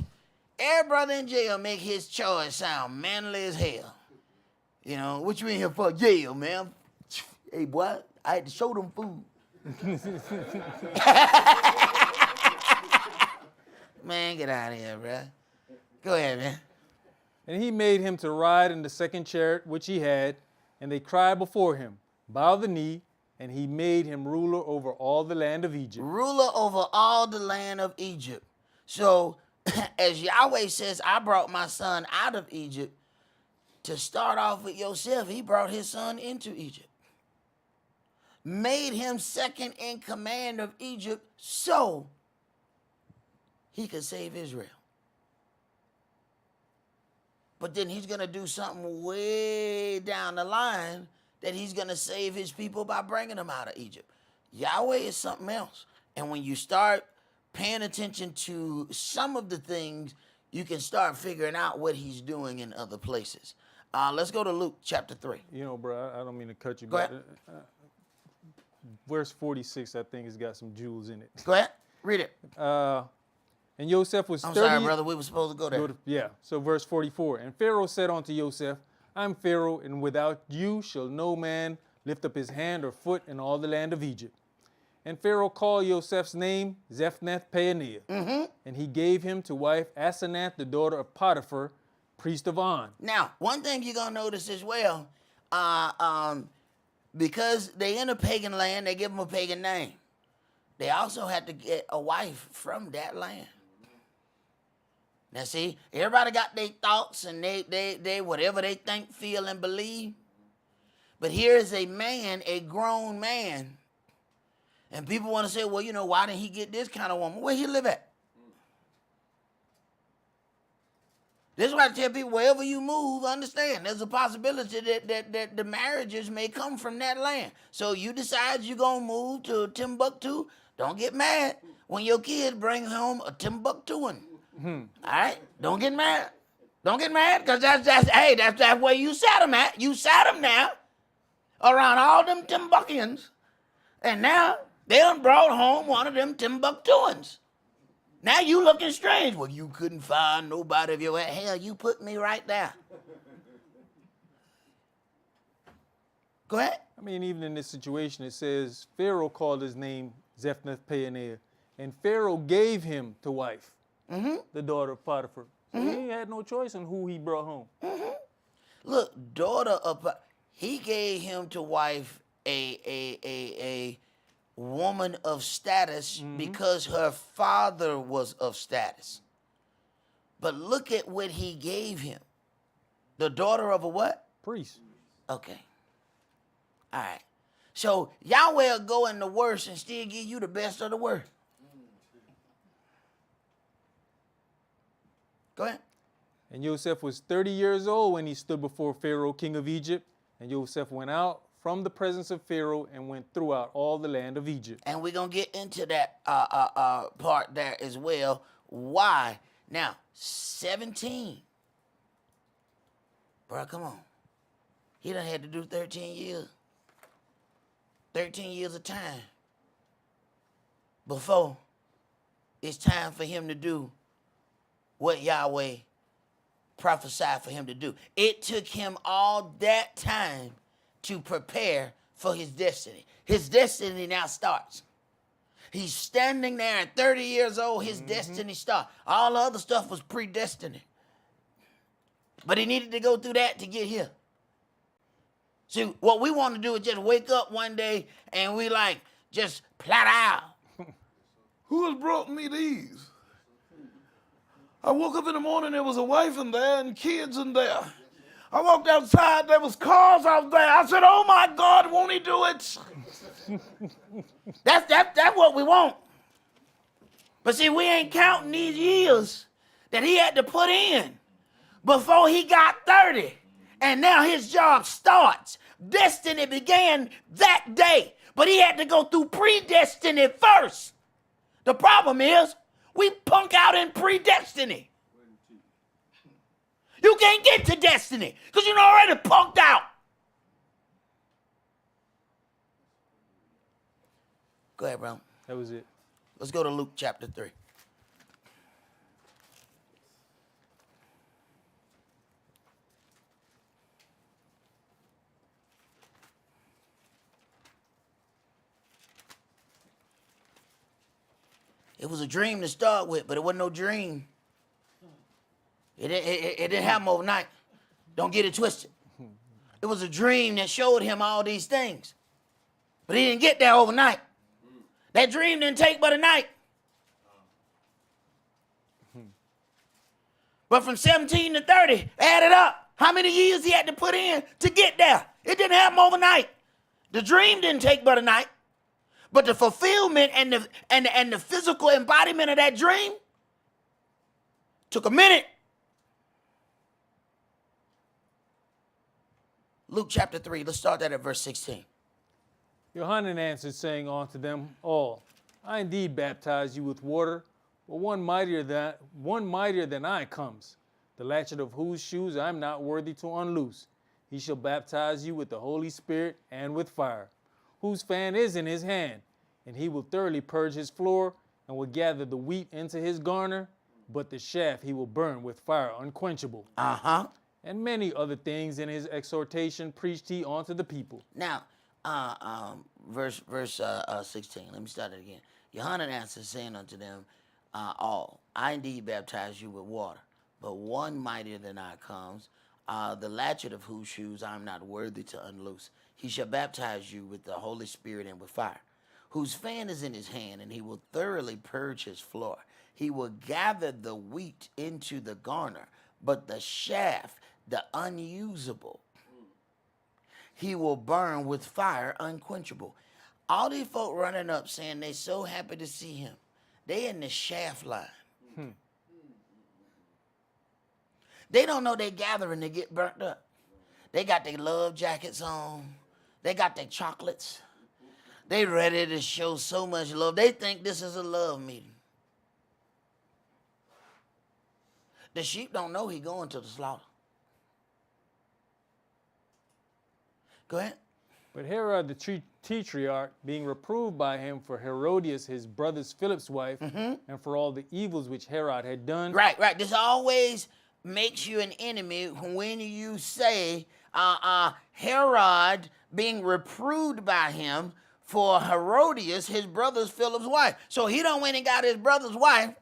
Speaker 6: every brother in jail make his choice sound manly as hell. You know, what you in here for? Jail, man. Hey, boy, I had to show them food. Man, get out of here, bro. Go ahead, man.
Speaker 5: And he made him to ride in the second chariot which he had, and they cried before him, bow the knee, and he made him ruler over all the land of Egypt.
Speaker 6: Ruler over all the land of Egypt. So, as Yahweh says, I brought my son out of Egypt, to start off with Joseph, he brought his son into Egypt. Made him second in command of Egypt so he could save Israel. But then he's going to do something way down the line that he's going to save his people by bringing them out of Egypt. Yahweh is something else. And when you start paying attention to some of the things, you can start figuring out what he's doing in other places. Let's go to Luke chapter 3.
Speaker 5: You know, bro, I don't mean to cut you,
Speaker 6: Go
Speaker 5: but
Speaker 6: ahead.
Speaker 5: Verse 46, I think, has got some jewels in it.
Speaker 6: Go ahead. Read it.
Speaker 5: And Joseph was
Speaker 6: I'm
Speaker 5: 30.
Speaker 6: sorry, brother. We were supposed to go there.
Speaker 5: Yeah. So verse 44. And Pharaoh said unto Joseph, I am Pharaoh, and without you shall no man lift up his hand or foot in all the land of Egypt. And Pharaoh called Joseph's name Zephnath-Paaneah. Mm-hmm. And he gave him to wife Asenath, the daughter of Potiphar, priest of On.
Speaker 6: Now, one thing you're going to notice as well, because they in a pagan land, they give them a pagan name. They also had to get a wife from that land. Now, see, everybody got their thoughts and they whatever they think, feel, and believe. But here is a man, a grown man, and people want to say, well, you know, why didn't he get this kind of woman? Where he live at? This is why I tell people, wherever you move, understand, there's a possibility that the marriages may come from that land. So you decide you're going to move to Timbuktu, don't get mad when your kids bring home a Timbuktuan. All right? Don't get mad. Don't get mad, because that's where you sat them at. You sat them now around all them Timbuktuans, and now they done brought home one of them Timbuktuans. Now you looking strange. Well, you couldn't find nobody of your hell, you put me right there. Go ahead.
Speaker 5: I mean, even in this situation, it says Pharaoh called his name Zephnath-Paaneah, and Pharaoh gave him to wife, the daughter of Potiphar. So he had no choice in who he brought home.
Speaker 6: Look, daughter of, he gave him to wife a woman of status because her father was of status. But look at what he gave him. The daughter of a what?
Speaker 5: Priest.
Speaker 6: Okay. All right. So Yahweh will go in the worst and still give you the best of the worst. Go ahead.
Speaker 5: And Joseph was 30 years old when he stood before Pharaoh, king of Egypt. And Joseph went out from the presence of Pharaoh and went throughout all the land of Egypt.
Speaker 6: And we're going to get into that part there as well. Why? Now, 17. Bro, come on. He done had to do 13 years. 13 years of time before it's time for him to do what Yahweh prophesied for him to do. It took him all that time to prepare for his destiny. His destiny now starts. He's standing there at 30 years old, his destiny starts. All the other stuff was predestined. But he needed to go through that to get here. See, what we want to do is just wake up one day and we like just plot out.
Speaker 7: Who has brought me these? I woke up in the morning, there was a wife in there and kids in there. I walked outside, there was cars out there. I said, oh my God, won't he do it?
Speaker 6: That's what we want. But see, we ain't counting these years that he had to put in before he got 30. And now his job starts. Destiny began that day, but he had to go through predestiny first. The problem is, we punk out in predestiny. You can't get to destiny because you're already punked out. Go ahead, bro.
Speaker 5: That was it.
Speaker 6: Let's go to Luke chapter 3. It was a dream to start with, but it wasn't no dream. It didn't happen overnight. Don't get it twisted. It was a dream that showed him all these things. But he didn't get there overnight. That dream didn't take but a night. But from 17 to 30, add it up. How many years he had to put in to get there? It didn't happen overnight. The dream didn't take but a night. But the fulfillment and the physical embodiment of that dream took a minute. Luke chapter 3, let's start that at verse 16.
Speaker 5: Yohanan answered, saying unto them all, I indeed baptize you with water, but one mightier than I comes, the latchet of whose shoes I am not worthy to unloose. He shall baptize you with the Holy Spirit and with fire, whose fan is in his hand, and he will thoroughly purge his floor, and will gather the wheat into his garner, but the chaff he will burn with fire unquenchable. And many other things in his exhortation preached he unto the people.
Speaker 6: Now, verse 16. Let me start it again. Yohanan answered, saying unto them all, I indeed baptize you with water, but one mightier than I comes, the latchet of whose shoes I am not worthy to unloose. He shall baptize you with the Holy Spirit and with fire, whose fan is in his hand, and he will thoroughly purge his floor. He will gather the wheat into the garner, but the chaff, the unusable, he will burn with fire unquenchable. All these folk running up saying they so happy to see him. They in the shaft line. They don't know they gathering to get burnt up. They got their love jackets on. They got their chocolates. They ready to show so much love. They think this is a love meeting. The sheep don't know he going to the slaughter. Go ahead.
Speaker 5: But Herod the tetrarch, being reproved by him for Herodias, his brother's Philip's wife, and for all the evils which Herod had done.
Speaker 6: Right. This always makes you an enemy when you say Herod being reproved by him for Herodias, his brother's Philip's wife. So he done went and got his brother's wife.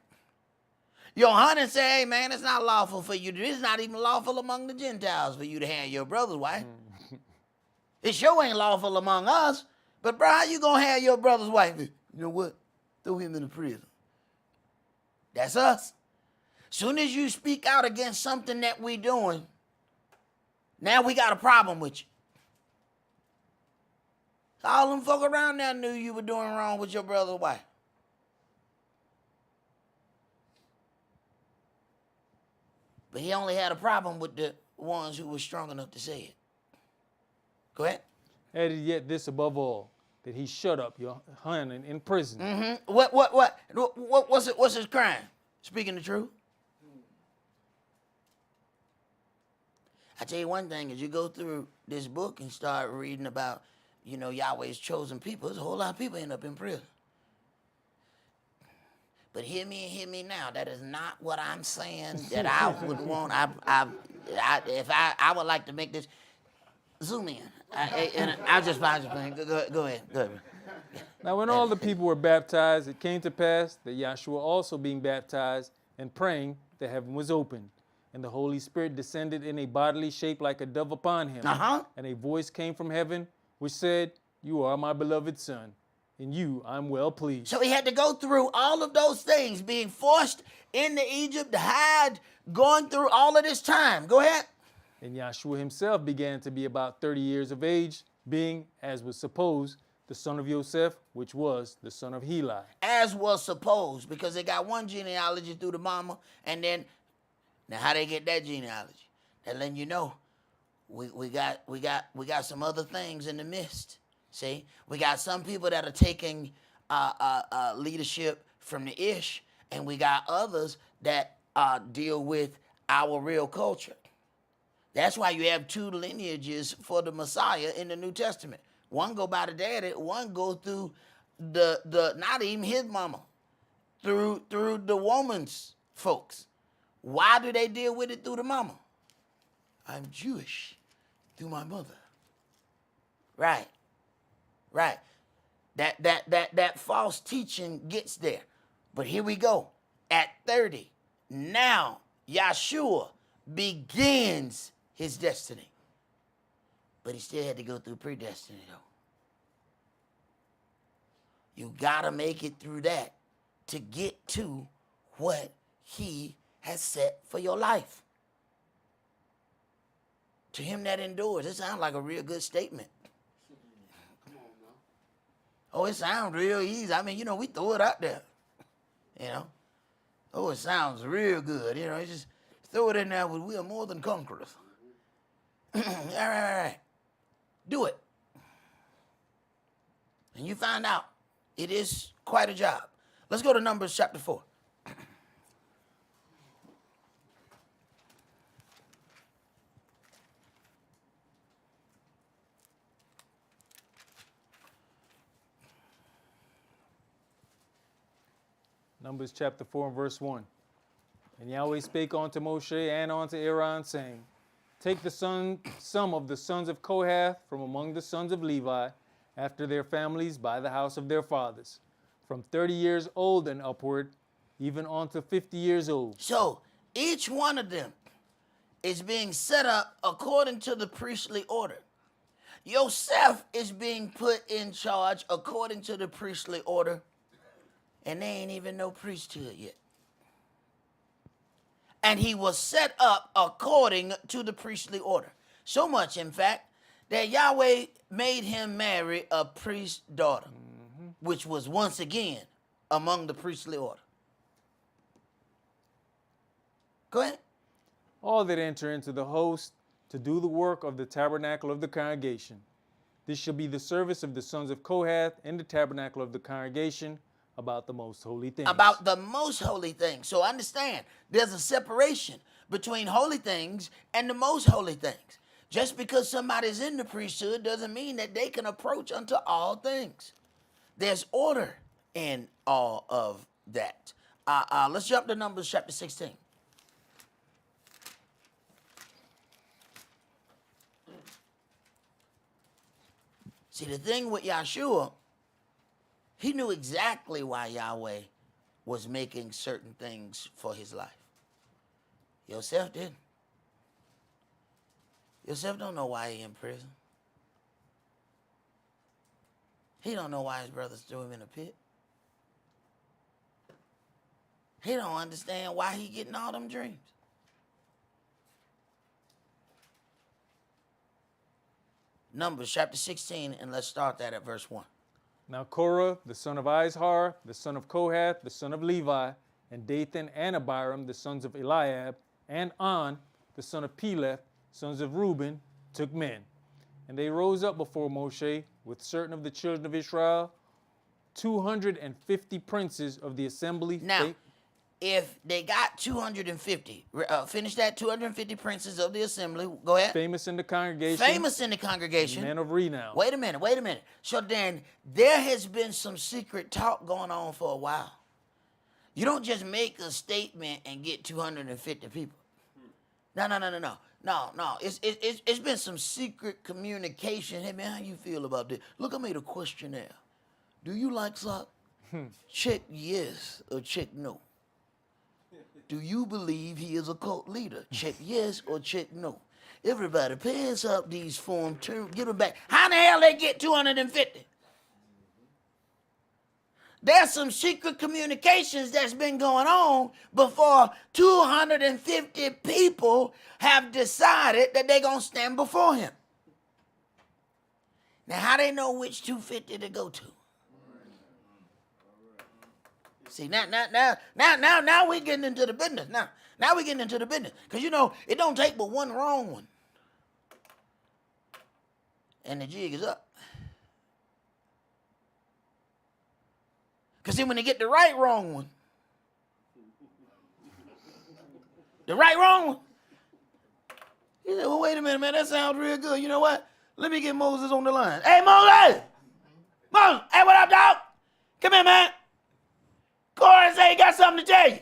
Speaker 6: Yohanan said, hey man, it's not lawful for you to, it's not even lawful among the Gentiles for you to have your brother's wife. It sure ain't lawful among us. But bro, how you gonna have your brother's wife? You know what? Throw him in the prison. That's us. Soon as you speak out against something that we doing, now we got a problem with you. All them folk around there knew you were doing wrong with your brother's wife. But he only had a problem with the ones who were strong enough to say it. Go ahead.
Speaker 5: Added yet this above all, that he shut up Yohanan in prison.
Speaker 6: What's his crime? Speaking the truth. I tell you one thing, as you go through this book and start reading about, Yahweh's chosen people, there's a whole lot of people end up in prison. But hear me now. That is not what I'm saying that I would want. If I would like to make this, zoom in. I'll just playing. Go ahead.
Speaker 5: Now when all the people were baptized, it came to pass that Yahshua also being baptized and praying, the heaven was opened. And the Holy Spirit descended in a bodily shape like a dove upon him. And a voice came from heaven, which said, "You are my beloved Son. In you I'm well pleased."
Speaker 6: So he had to go through all of those things, being forced into Egypt to hide, going through all of this time. Go ahead.
Speaker 5: And Yahshua himself began to be about 30 years of age, being, as was supposed, the son of Joseph, which was the son of Heli.
Speaker 6: As was supposed, because they got one genealogy through the mama, and then, now how they get that genealogy? That letting you know, we got some other things in the midst. See, we got some people that are taking leadership from the Ish, and we got others that deal with our real culture. That's why you have two lineages for the Messiah in the New Testament. One go by the daddy, one go through the not even his mama, through the woman's folks. Why do they deal with it through the mama? I'm Jewish through my mother. Right. That false teaching gets there. But here we go. At 30, now Yahshua begins his destiny. But he still had to go through predestination, though. You gotta make it through that to get to what he has set for your life. To him that endures. It sounds like a real good statement. Oh, it sounds real easy. I mean, we throw it out there. Oh, it sounds real good. Just throw it in there with "we are more than conquerors." All right. Do it. And you find out it is quite a job. Let's go to Numbers chapter 4.
Speaker 5: Numbers chapter 4 and verse 1. And Yahweh spake unto Moshe and unto Aaron, saying, Take some of the sons of Kohath from among the sons of Levi, after their families by the house of their fathers, from 30 years old and upward, even unto 50 years old.
Speaker 6: So each one of them is being set up according to the priestly order. Yosef is being put in charge according to the priestly order, and they ain't even no priesthood yet. And he was set up according to the priestly order. So much, in fact, that Yahweh made him marry a priest's daughter, which was once again among the priestly order. Go ahead.
Speaker 5: All that enter into the host to do the work of the tabernacle of the congregation. This shall be the service of the sons of Kohath in the tabernacle of the congregation, about the most holy things.
Speaker 6: About the most holy things. So understand, there's a separation between holy things and the most holy things. Just because somebody's in the priesthood doesn't mean that they can approach unto all things. There's order in all of that. Let's jump to Numbers chapter 16. See, the thing with Yahshua, he knew exactly why Yahweh was making certain things for his life. Yosef didn't. Yosef don't know why he in prison. He don't know why his brothers threw him in a pit. He don't understand why he getting all them dreams. Numbers chapter 16, and let's start that at verse 1.
Speaker 5: Now Korah, the son of Izhar, the son of Kohath, the son of Levi, and Dathan and Abiram, the sons of Eliab, and On, the son of Peleth, sons of Reuben, took men, And they rose up before Moshe with certain of the children of Israel, 250 princes of the assembly.
Speaker 6: Now, if they got 250, finish that, 250 princes of the assembly. Go ahead.
Speaker 5: Famous in the congregation.
Speaker 6: Famous in the congregation.
Speaker 5: Men of renown.
Speaker 6: Wait a minute. So then there has been some secret talk going on for a while. You don't just make a statement and get 250 people. No. It's been some secret communication. Hey man, how you feel about this? Look, I made a questionnaire. Do you like sock? Check yes or check no. Do you believe he is a cult leader? Check yes or check no. Everybody, pass out these forms, give them back. How the hell they get 250? There's some secret communications that's been going on before 250 people have decided that they're going to stand before him. Now, how they know which 250 to go to? See, now we're getting into the business. Now we're getting into the business. Because, you know, it don't take but one wrong one. And the jig is up. Because see, when they get the wrong one, he said, well, wait a minute, man, that sounds real good. You know what? Let me get Moses on the line. Hey, Moses! Moses! Hey, what up, dog? Come here, man. Corey say he got something to tell you.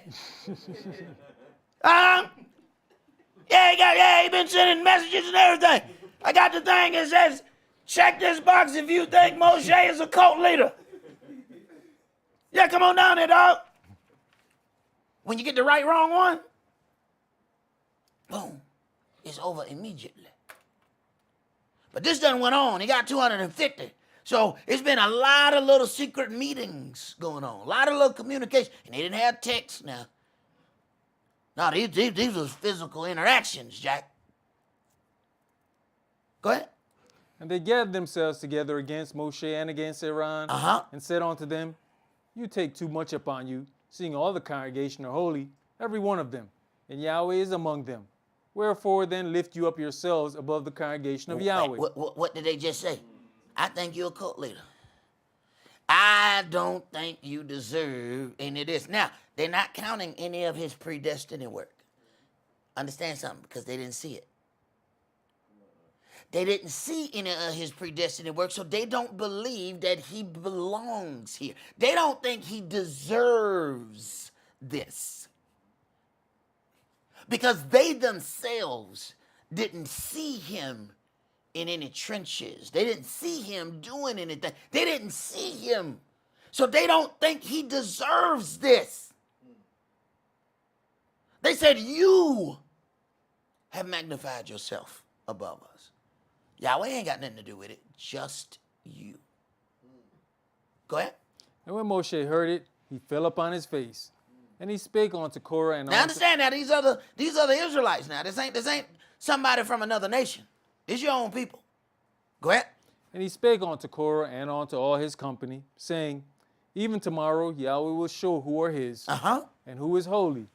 Speaker 6: Yeah, he been sending messages and everything. I got the thing that says, check this box if you think Moshe is a cult leader. Yeah, come on down there, dog. When you get the wrong one, boom, it's over immediately. But this done went on. He got 250. So it's been a lot of little secret meetings going on, a lot of little communication. And they didn't have text now. No, these was physical interactions, Jack. Go ahead.
Speaker 5: And they gathered themselves together against Moshe and against Aaron, and said unto them, you take too much upon you, seeing all the congregation are holy, every one of them, and Yahweh is among them. Wherefore then lift you up yourselves above the congregation of Yahweh.
Speaker 6: What did they just say? I think you're a cult leader. I don't think you deserve any of this. Now, they're not counting any of his predestining work. Understand something? Because they didn't see it. They didn't see any of his predestined work, so they don't believe that he belongs here. They don't think he deserves this. Because they themselves didn't see him in any trenches. They didn't see him doing anything. They didn't see him. So they don't think he deserves this. They said, you have magnified yourself above us. Yahweh ain't got nothing to do with it, just you. Go ahead.
Speaker 5: And when Moshe heard it, he fell upon his face. And he spake unto Korah and
Speaker 6: now understand now, these other Israelites now. This ain't somebody from another nation. It's your own people. Go ahead.
Speaker 5: And he spake unto Korah and unto all his company, saying, even tomorrow Yahweh will show who are his, and who is holy,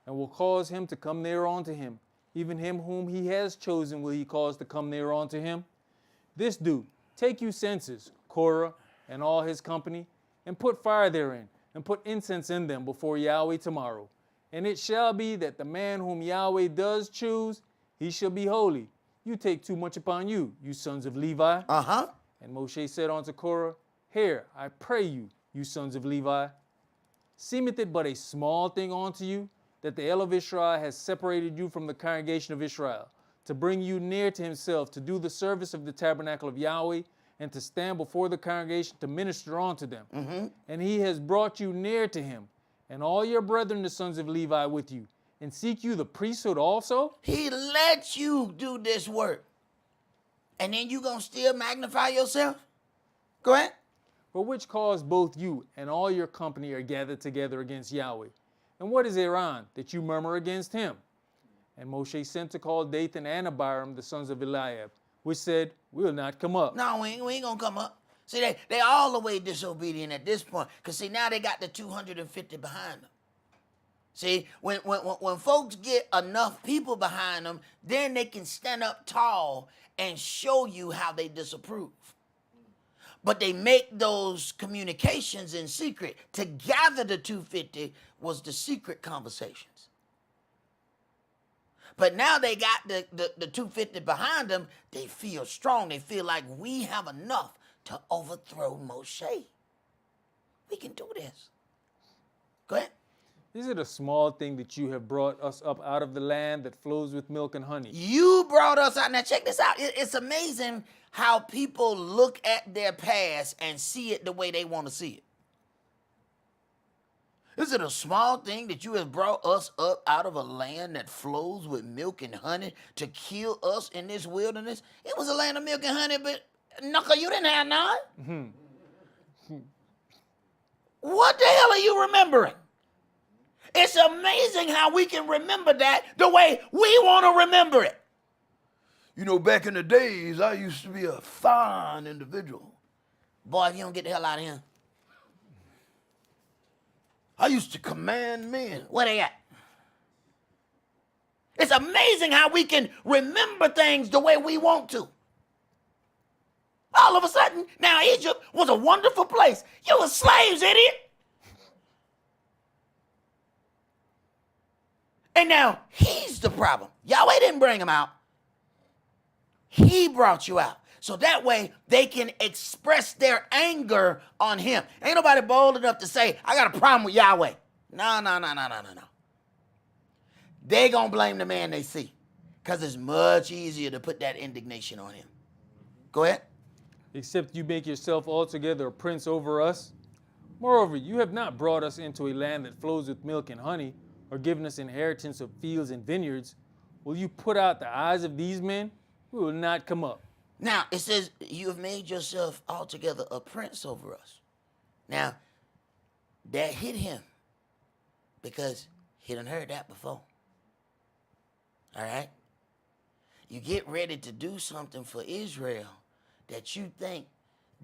Speaker 5: and will cause him to come near unto him. Even him whom he has chosen will he cause to come near unto him. This do, take you censers, Korah and all his company, and put fire therein, and put incense in them before Yahweh tomorrow. And it shall be that the man whom Yahweh does choose, he shall be holy. You take too much upon you, you sons of Levi. And Moshe said unto Korah, hear, I pray you, you sons of Levi. Seemeth it but a small thing unto you, that the El of Israel has separated you from the congregation of Israel, to bring you near to himself, to do the service of the tabernacle of Yahweh, and to stand before the congregation to minister unto them. And he has brought you near to him, and all your brethren, the sons of Levi, with you. And seek you the priesthood also?
Speaker 6: He lets you do this work. And then you gonna still magnify yourself? Go ahead.
Speaker 5: For which cause both you and all your company are gathered together against Yahweh. And what is Aaron, that you murmur against him? And Moshe sent to call Dathan and Abiram, the sons of Eliab, which said, we will not come up.
Speaker 6: No, we ain't gonna come up. See, they all the way disobedient at this point. Because see, now they got the 250 behind them. See, when folks get enough people behind them, then they can stand up tall and show you how they disapprove. But they make those communications in secret. To gather the 250 was the secret conversations. But now they got the 250 behind them. They feel strong. They feel like we have enough to overthrow Moshe. We can do this. Go ahead.
Speaker 5: Is it a small thing that you have brought us up out of the land that flows with milk and honey?
Speaker 6: You brought us out. Now check this out. It's amazing how people look at their past and see it the way they want to see it. Is it a small thing that you have brought us up out of a land that flows with milk and honey to kill us in this wilderness? It was a land of milk and honey, but Knuckle, you didn't have none. What the hell are you remembering? It's amazing how we can remember that the way we want to remember it.
Speaker 7: You know, back in the days, I used to be a fine individual.
Speaker 6: Boy, if you don't get the hell out of here.
Speaker 7: I used to command men.
Speaker 6: Where they at? It's amazing how we can remember things the way we want to. All of a sudden, now Egypt was a wonderful place. You were slaves, idiot. And now he's the problem. Yahweh didn't bring him out. He brought you out. So that way they can express their anger on him. Ain't nobody bold enough to say, I got a problem with Yahweh. No. They gonna blame the man they see. Because it's much easier to put that indignation on him. Go ahead.
Speaker 5: Except you make yourself altogether a prince over us. Moreover, you have not brought us into a land that flows with milk and honey, or given us inheritance of fields and vineyards. Will you put out the eyes of these men? We will not come up.
Speaker 6: Now, it says you have made yourself altogether a prince over us. Now, that hit him because he done heard that before. All right? You get ready to do something for Israel that you think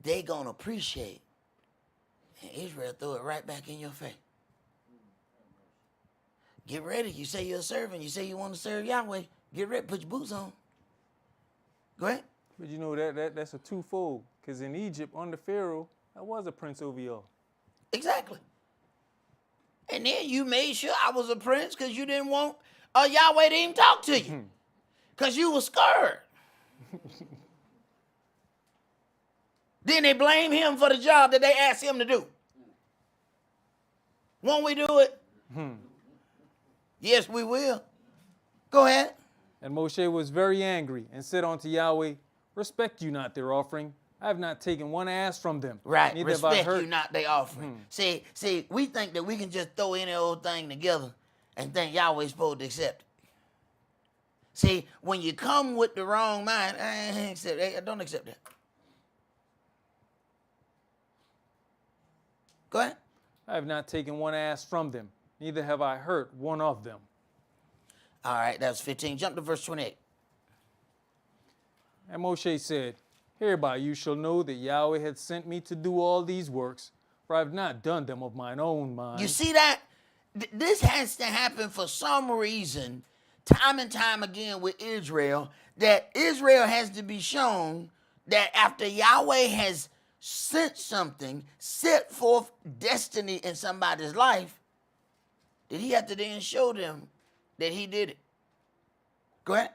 Speaker 6: they gonna appreciate, and Israel throw it right back in your face. Get ready. You say you're a servant. You say you want to serve Yahweh. Get ready. Put your boots on. Go ahead.
Speaker 5: But you know that's a twofold. Because in Egypt, under Pharaoh, I was a prince over y'all.
Speaker 6: Exactly. And then you made sure I was a prince because you didn't want Yahweh to even talk to you. Because you were scared. Then they blame him for the job that they asked him to do. Won't we do it? Yes, we will. Go ahead.
Speaker 5: And Moshe was very angry and said unto Yahweh, respect you not their offering. I have not taken one ass from them.
Speaker 6: Right.
Speaker 5: Neither have I
Speaker 6: Respect
Speaker 5: hurt.
Speaker 6: you not their offering. See, we think that we can just throw any old thing together and think Yahweh's supposed to accept it. See, when you come with the wrong mind, I don't accept that. Go ahead.
Speaker 5: I have not taken one ass from them. Neither have I hurt one of them.
Speaker 6: All right, that was 15. Jump to verse 28.
Speaker 5: And Moshe said, hereby you shall know that Yahweh had sent me to do all these works, for I have not done them of mine own mind.
Speaker 6: You see that? This has to happen for some reason, time and time again with Israel, that Israel has to be shown that after Yahweh has sent something, set forth destiny in somebody's life, that he had to then show them that he did it. Go ahead.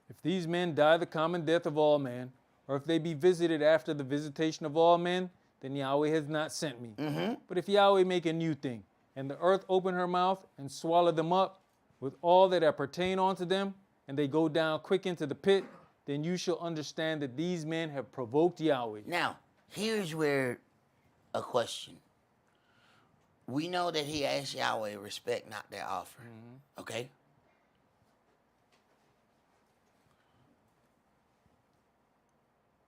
Speaker 5: If these men die the common death of all men, or if they be visited after the visitation of all men, then Yahweh has not sent me. But if Yahweh make a new thing, and the earth open her mouth and swallow them up with all that appertain unto them, and they go down quick into the pit, then you shall understand that these men have provoked Yahweh.
Speaker 6: Now, here's where a question. We know that he asked Yahweh respect not their offering. Okay?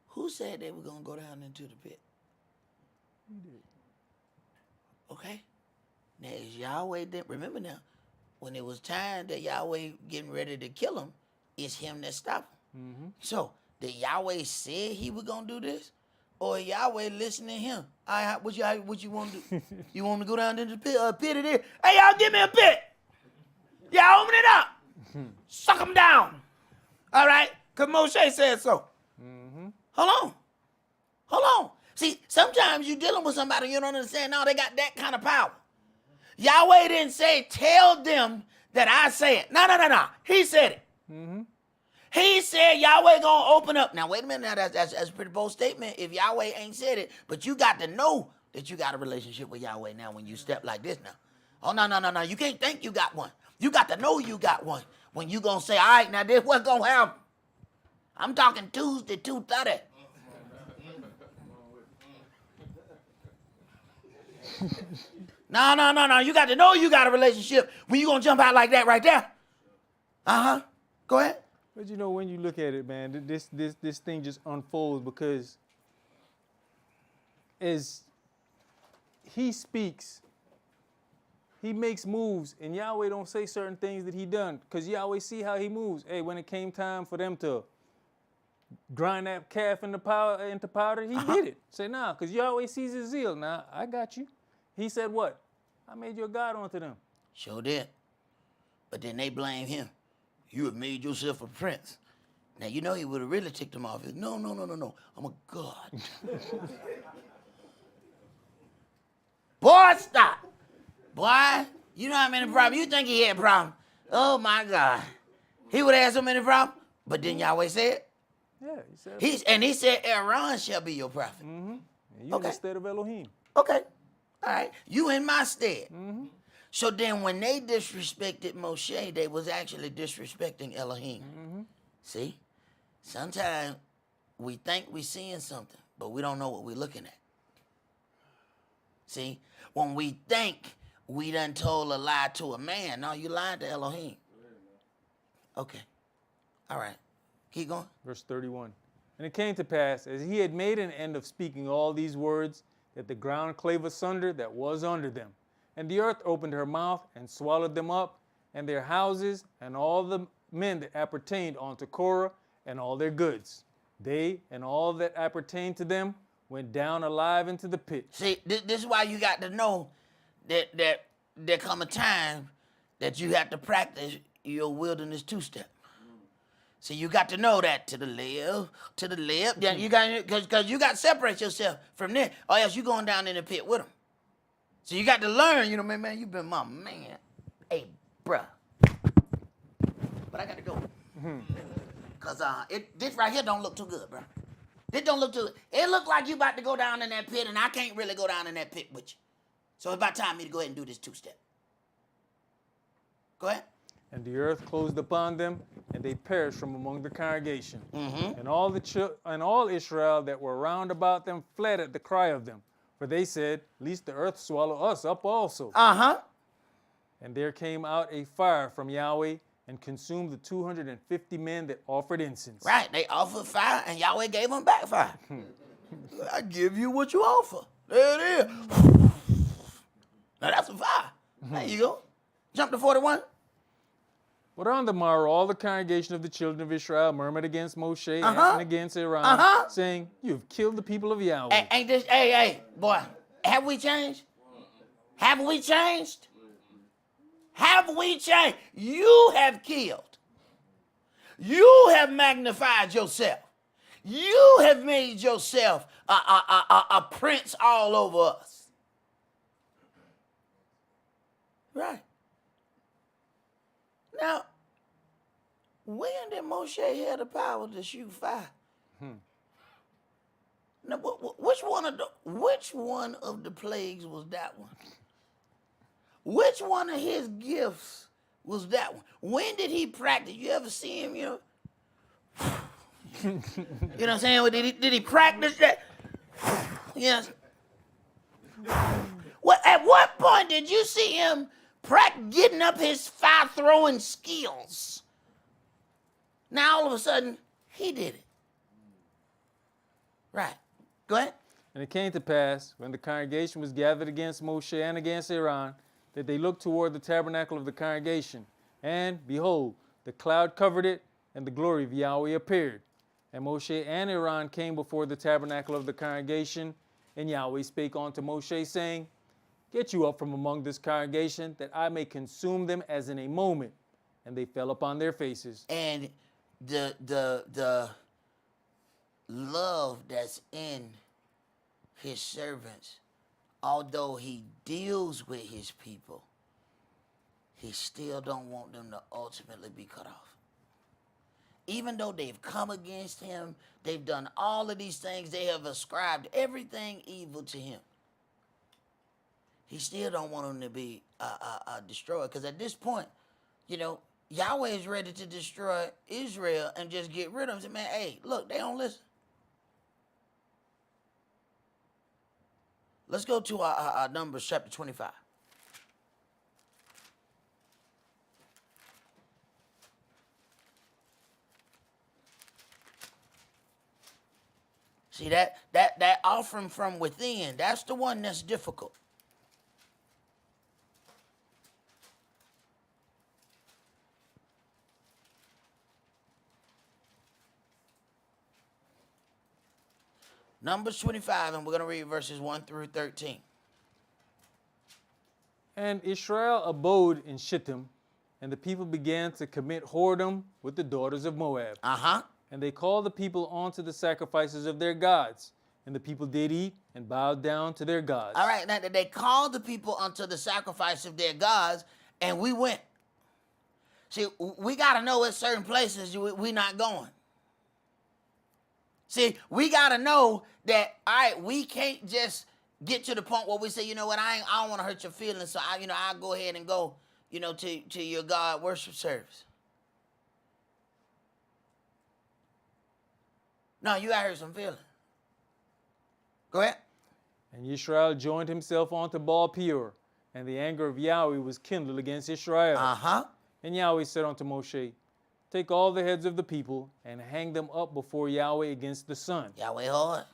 Speaker 6: Who said they were going to go down into the pit? Okay? Now, is Yahweh, remember now, when it was time that Yahweh getting ready to kill him, it's him that stopped him. So, did Yahweh say he was going to do this? or Yahweh listening to him? What you want to do? You want me to go down to the pit of this? Hey, y'all, give me a pit. Y'all open it up. Suck them down. All right? Because Moshe said so. Hold on. See, sometimes you're dealing with somebody you don't understand. No, they got that kind of power. Yahweh didn't say, tell them that I said. No. He said it. He said Yahweh gonna open up. Now, wait a minute. Now, that's a pretty bold statement if Yahweh ain't said it. But you got to know that you got a relationship with Yahweh now when you step like this now. Oh, no. You can't think you got one. You got to know you got one. When you gonna say, all right, now this what's gonna happen. I'm talking Tuesday, 2:30. No. You got to know you got a relationship when you gonna jump out like that right there. Go ahead.
Speaker 5: But you know, when you look at it, man, this thing just unfolds because as he speaks, he makes moves, and Yahweh don't say certain things that he done because Yahweh see how he moves. Hey, when it came time for them to grind that calf into powder, he did it. Say, nah, because Yahweh sees his zeal. Nah, I got you. He said what? I made your God unto them.
Speaker 6: Sure did. But then they blame him. You have made yourself a prince. Now, you know he would have really ticked him off. No. I'm a God. Boy, stop. Boy, you know how many problems? You think he had problems? Oh, my God. He would have had so many problems. But then Yahweh said,
Speaker 5: Yeah, he said.
Speaker 6: he said, Aaron shall be your prophet.
Speaker 5: And you instead of Elohim.
Speaker 6: Okay. All right. You in my stead. So then when they disrespected Moshe, they was actually disrespecting Elohim. See? Sometimes we think we seeing something, but we don't know what we're looking at. See? When we think we done told a lie to a man, no, you lied to Elohim. Okay. All right. Keep going.
Speaker 5: Verse 31. And it came to pass, as he had made an end of speaking all these words, that the ground clave asunder that was under them. And the earth opened her mouth and swallowed them up, and their houses, and all the men that appertained unto Korah, and all their goods. They and all that appertained to them went down alive into the pit.
Speaker 6: See, this is why you got to know that there come a time that you have to practice your wilderness two-step. See, you got to know that to the left. Yeah, you got because you got to separate yourself from there, or else you going down in the pit with them. So you got to learn. You know, man, you been my man. Hey, bruh. But I got to go. Cause this right here don't look too good, bro. This don't look too good. It look like you about to go down in that pit, and I can't really go down in that pit with you. So it's about time me to go ahead and do this two-step. Go ahead.
Speaker 5: And the earth closed upon them, and they perished from among the congregation. And all Israel that were round about them fled at the cry of them. For they said, lest the earth swallow us up also. And there came out a fire from Yahweh and consumed the 250 men that offered incense.
Speaker 6: Right, they offered fire, and Yahweh gave them back fire. I give you what you offer. There it is. Now that's a fire. There you go. Jump to 41.
Speaker 5: But on the morrow, all the congregation of the children of Israel murmured against Moshe and against Aaron, saying, you have killed the people of Yahweh.
Speaker 6: Ain't this, hey, boy, have we changed? Have we changed? Have we changed? You have killed. You have magnified yourself. You have made yourself a prince all over us. Right. Now, when did Moshe have the power to shoot fire? Now, which one of the plagues was that one? Which one of his gifts was that one? When did he practice? You ever see him, you know? You know what I'm saying? Did he practice that? Yes. Well, at what point did you see him getting up his fire-throwing skills? Now, all of a sudden, he did it. Right. Go ahead.
Speaker 5: And it came to pass, when the congregation was gathered against Moshe and against Aaron, that they looked toward the tabernacle of the congregation. And, behold, the cloud covered it, and the glory of Yahweh appeared. And Moshe and Aaron came before the tabernacle of the congregation, and Yahweh spake unto Moshe, saying, Get you up from among this congregation, that I may consume them as in a moment. And they fell upon their faces.
Speaker 6: And the love that's in his servants, although he deals with his people, he still don't want them to ultimately be cut off. Even though they've come against him, they've done all of these things, they have ascribed everything evil to him. He still don't want them to be destroyed. Because at this point, you know, Yahweh is ready to destroy Israel and just get rid of them. Say, man, hey, look, they don't listen. Let's go to our Numbers chapter 25. See, that offering from within, that's the one that's difficult. Numbers 25, and we're going to read verses 1 through 13.
Speaker 5: And Israel abode in Shittim, and the people began to commit whoredom with the daughters of Moab.
Speaker 6: Uh-huh.
Speaker 5: And they called the people unto the sacrifices of their gods. And the people did eat and bowed down to their gods.
Speaker 6: All right, now they called the people unto the sacrifice of their gods, and we went. See, we got to know at certain places we not going. See, we got to know that, all right, we can't just get to the point where we say, you know what, I don't want to hurt your feelings, so I'll go ahead and go, to your God worship service. No, you got to hurt some feelings. Go ahead.
Speaker 5: And Israel joined himself unto Baal Peor, and the anger of Yahweh was kindled against Israel.
Speaker 6: Uh-huh.
Speaker 5: And Yahweh said unto Moshe, Take all the heads of the people and hang them up before Yahweh against the sun.
Speaker 6: Yahweh hard.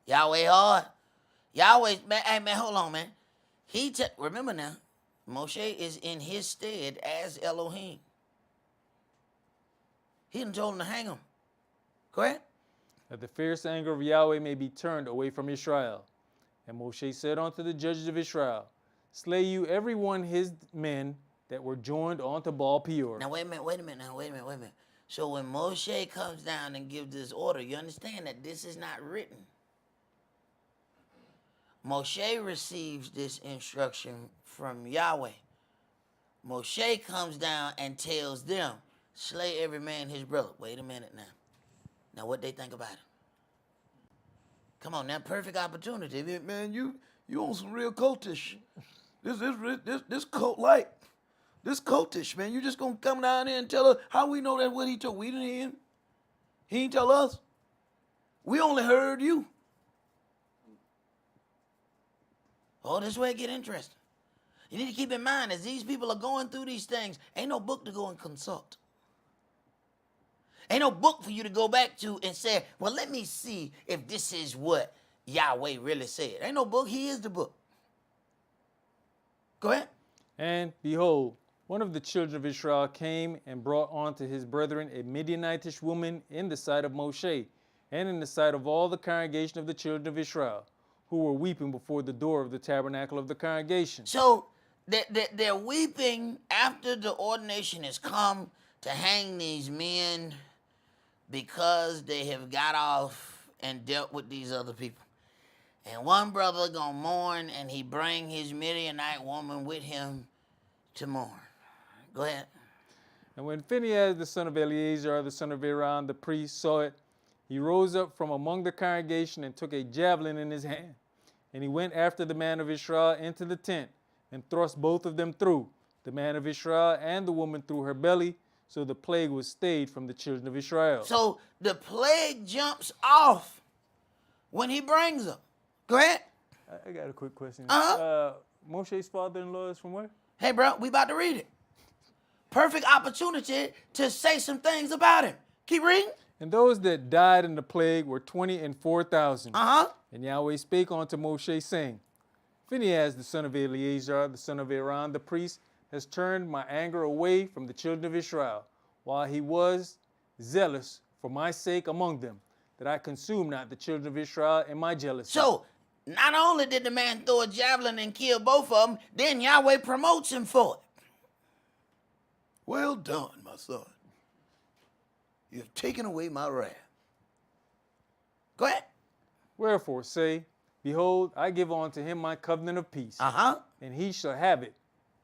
Speaker 6: Yahweh hard. Yahweh, man, hey man, hold on, man. Remember now, Moshe is in his stead as Elohim. He done told him to hang him. Go ahead.
Speaker 5: That the fierce anger of Yahweh may be turned away from Israel. And Moshe said unto the judges of Israel, Slay you every one his men that were joined unto Baal Peor.
Speaker 6: Now wait a minute. So when Moshe comes down and gives this order, you understand that this is not written. Moshe receives this instruction from Yahweh. Moshe comes down and tells them, slay every man his brother. Wait a minute now. Now what they think about it? Come on, now perfect opportunity.
Speaker 7: Man, you on some real cultish. This cult like. This cultish, man. You just gonna come down there and tell us how we know that what he told? We didn't hear him. He didn't tell us. We only heard you.
Speaker 6: Oh, this is where it get interesting. You need to keep in mind, as these people are going through these things, ain't no book to go and consult. Ain't no book for you to go back to and say, well, let me see if this is what Yahweh really said. Ain't no book. He is the book. Go ahead.
Speaker 5: And behold, one of the children of Israel came and brought unto his brethren a Midianitish woman in the sight of Moshe, and in the sight of all the congregation of the children of Israel, who were weeping before the door of the tabernacle of the congregation.
Speaker 6: So they're weeping after the ordination has come to hang these men because they have got off and dealt with these other people. And one brother gonna mourn, and he bring his Midianite woman with him to mourn. Go ahead.
Speaker 5: And when Phinehas, the son of Eleazar, the son of Aaron, the priest, saw it, he rose up from among the congregation and took a javelin in his hand. And he went after the man of Israel into the tent and thrust both of them through, the man of Israel and the woman through her belly. So the plague was stayed from the children of Israel.
Speaker 6: So the plague jumps off when he brings them. Go ahead.
Speaker 5: I got a quick question.
Speaker 6: Uh-huh.
Speaker 5: Moshe's father-in-law is from where?
Speaker 6: Hey, bro, we about to read it. Perfect opportunity to say some things about him. Keep reading.
Speaker 5: And those that died in the plague were 24,000.
Speaker 6: Uh-huh.
Speaker 5: And Yahweh spake unto Moshe, saying, Phinehas, the son of Eleazar, the son of Aaron, the priest, has turned my anger away from the children of Israel, while he was zealous for my sake among them, that I consume not the children of Israel in my jealousy.
Speaker 6: So, not only did the man throw a javelin and kill both of them, then Yahweh promotes him for it. Well done, my son. You have taken away my wrath. Go ahead.
Speaker 5: Wherefore say, Behold, I give unto him my covenant of peace, and he shall have it,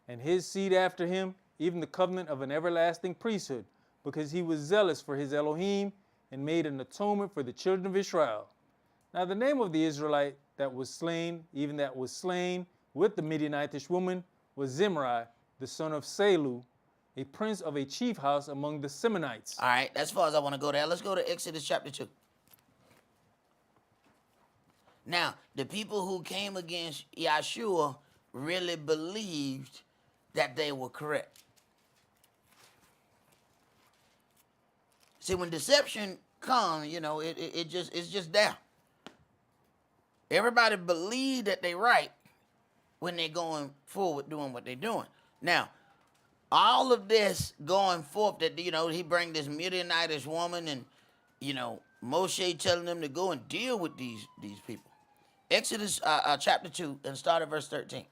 Speaker 5: and his seed after him, even the covenant of an everlasting priesthood, because he was zealous for his Elohim, and made an atonement for the children of Israel. Now the name of the Israelite that was slain, even that was slain with the Midianitish woman, was Zimri, the son of Salu, a prince of a chief house among the Semonites.
Speaker 6: All right, as far as I want to go there, let's go to Exodus chapter 2. Now, the people who came against Yahshua really believed that they were correct. See, when deception comes, you know, it's just there. Everybody believe that they're right when they're going forward doing what they're doing. Now, all of this going forth that, you know, he bring this Midianitish woman and, you know, Moshe telling them to go and deal with these people. Exodus chapter 2 and start at verse 13.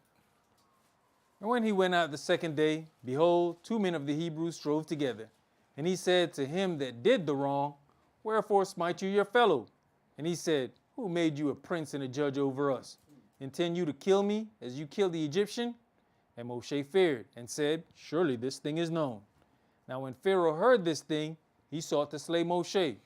Speaker 5: And when he went out the second day, behold, 2 men of the Hebrews strove together. And he said to him that did the wrong, Wherefore smite you your fellow? And he said, Who made you a prince and a judge over us? Intend you to kill me as you killed the Egyptian? And Moshe feared and said, Surely this thing is known. Now when Pharaoh heard this thing, he sought to slay Moshe.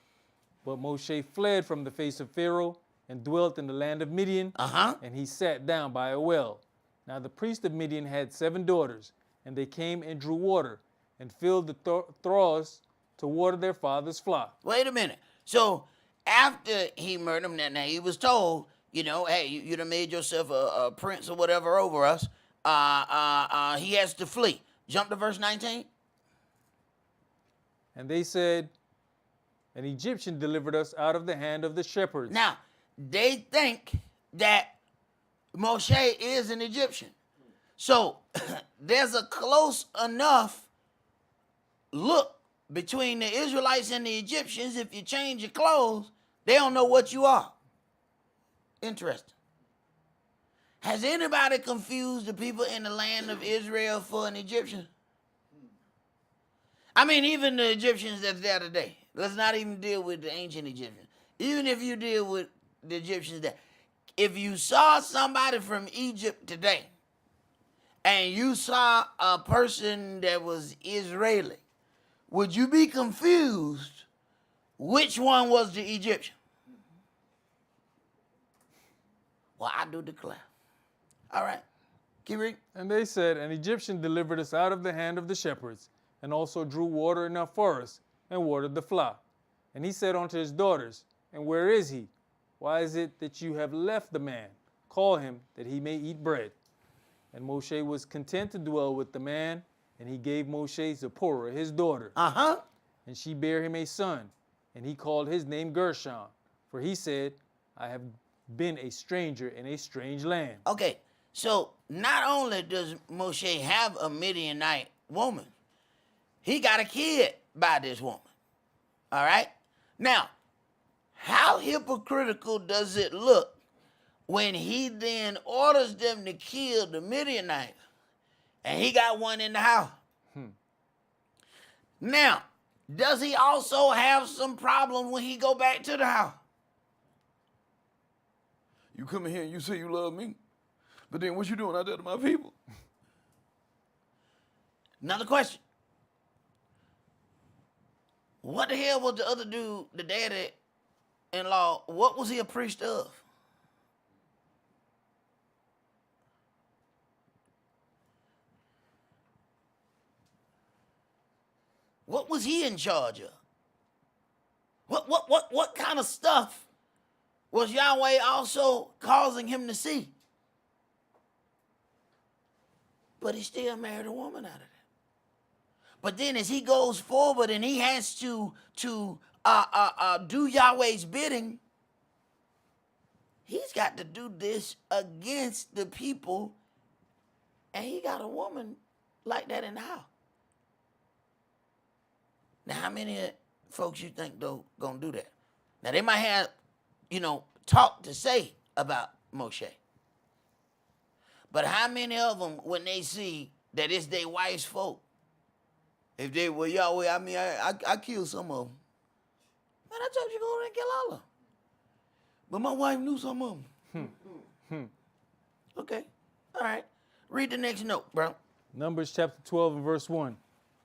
Speaker 5: But Moshe fled from the face of Pharaoh and dwelt in the land of Midian, and he sat down by a well. Now the priest of Midian had 7 daughters, and they came and drew water, and filled the troughs to water their father's flock.
Speaker 6: Wait a minute. So after he murdered him, now he was told, you know, hey, you done made yourself a prince or whatever over us. He has to flee. Jump to verse 19.
Speaker 5: And they said, An Egyptian delivered us out of the hand of the shepherds.
Speaker 6: Now, they think that Moshe is an Egyptian. So there's a close enough look between the Israelites and the Egyptians. If you change your clothes, they don't know what you are. Interesting. Has anybody confused the people in the land of Israel for an Egyptian? I mean, even the Egyptians that's there today. Let's not even deal with the ancient Egyptians. Even if you deal with the Egyptians there. If you saw somebody from Egypt today, and you saw a person that was Israeli, would you be confused which one was the Egyptian? Well, I do declare. All right, keep reading.
Speaker 5: And they said, An Egyptian delivered us out of the hand of the shepherds, and also drew water enough for us, and watered the flock. And he said unto his daughters, And where is he? Why is it that you have left the man? Call him, that he may eat bread. And Moshe was content to dwell with the man, and he gave Moshe Zipporah, his daughter. And she bare him a son, and he called his name Gershon, for he said, I have been a stranger in a strange land.
Speaker 6: Okay, so not only does Moshe have a Midianite woman, he got a kid by this woman. All right? Now, how hypocritical does it look when he then orders them to kill the Midianites and he got one in the house? Now, does he also have some problem when he go back to the house?
Speaker 7: You come in here and you say you love me, but then what you doing out there to my people?
Speaker 6: Another question. What the hell was the other dude, the daddy-in-law, what was he a priest of? What was he in charge of? What kind of stuff was Yahweh also causing him to see? But he still married a woman out of that. But then as he goes forward and he has to do Yahweh's bidding, he's got to do this against the people, and he got a woman like that in the house. Now, how many folks you think though gonna do that? Now they might have, talk to say about Moshe. But how many of them, when they see that it's their wife's fault, if they were Yahweh, I killed some of them. Man, I told you to go over and kill all of them. But my wife knew some of them. Okay, all right. Read the next note, bro.
Speaker 5: Numbers chapter 12 and verse 1.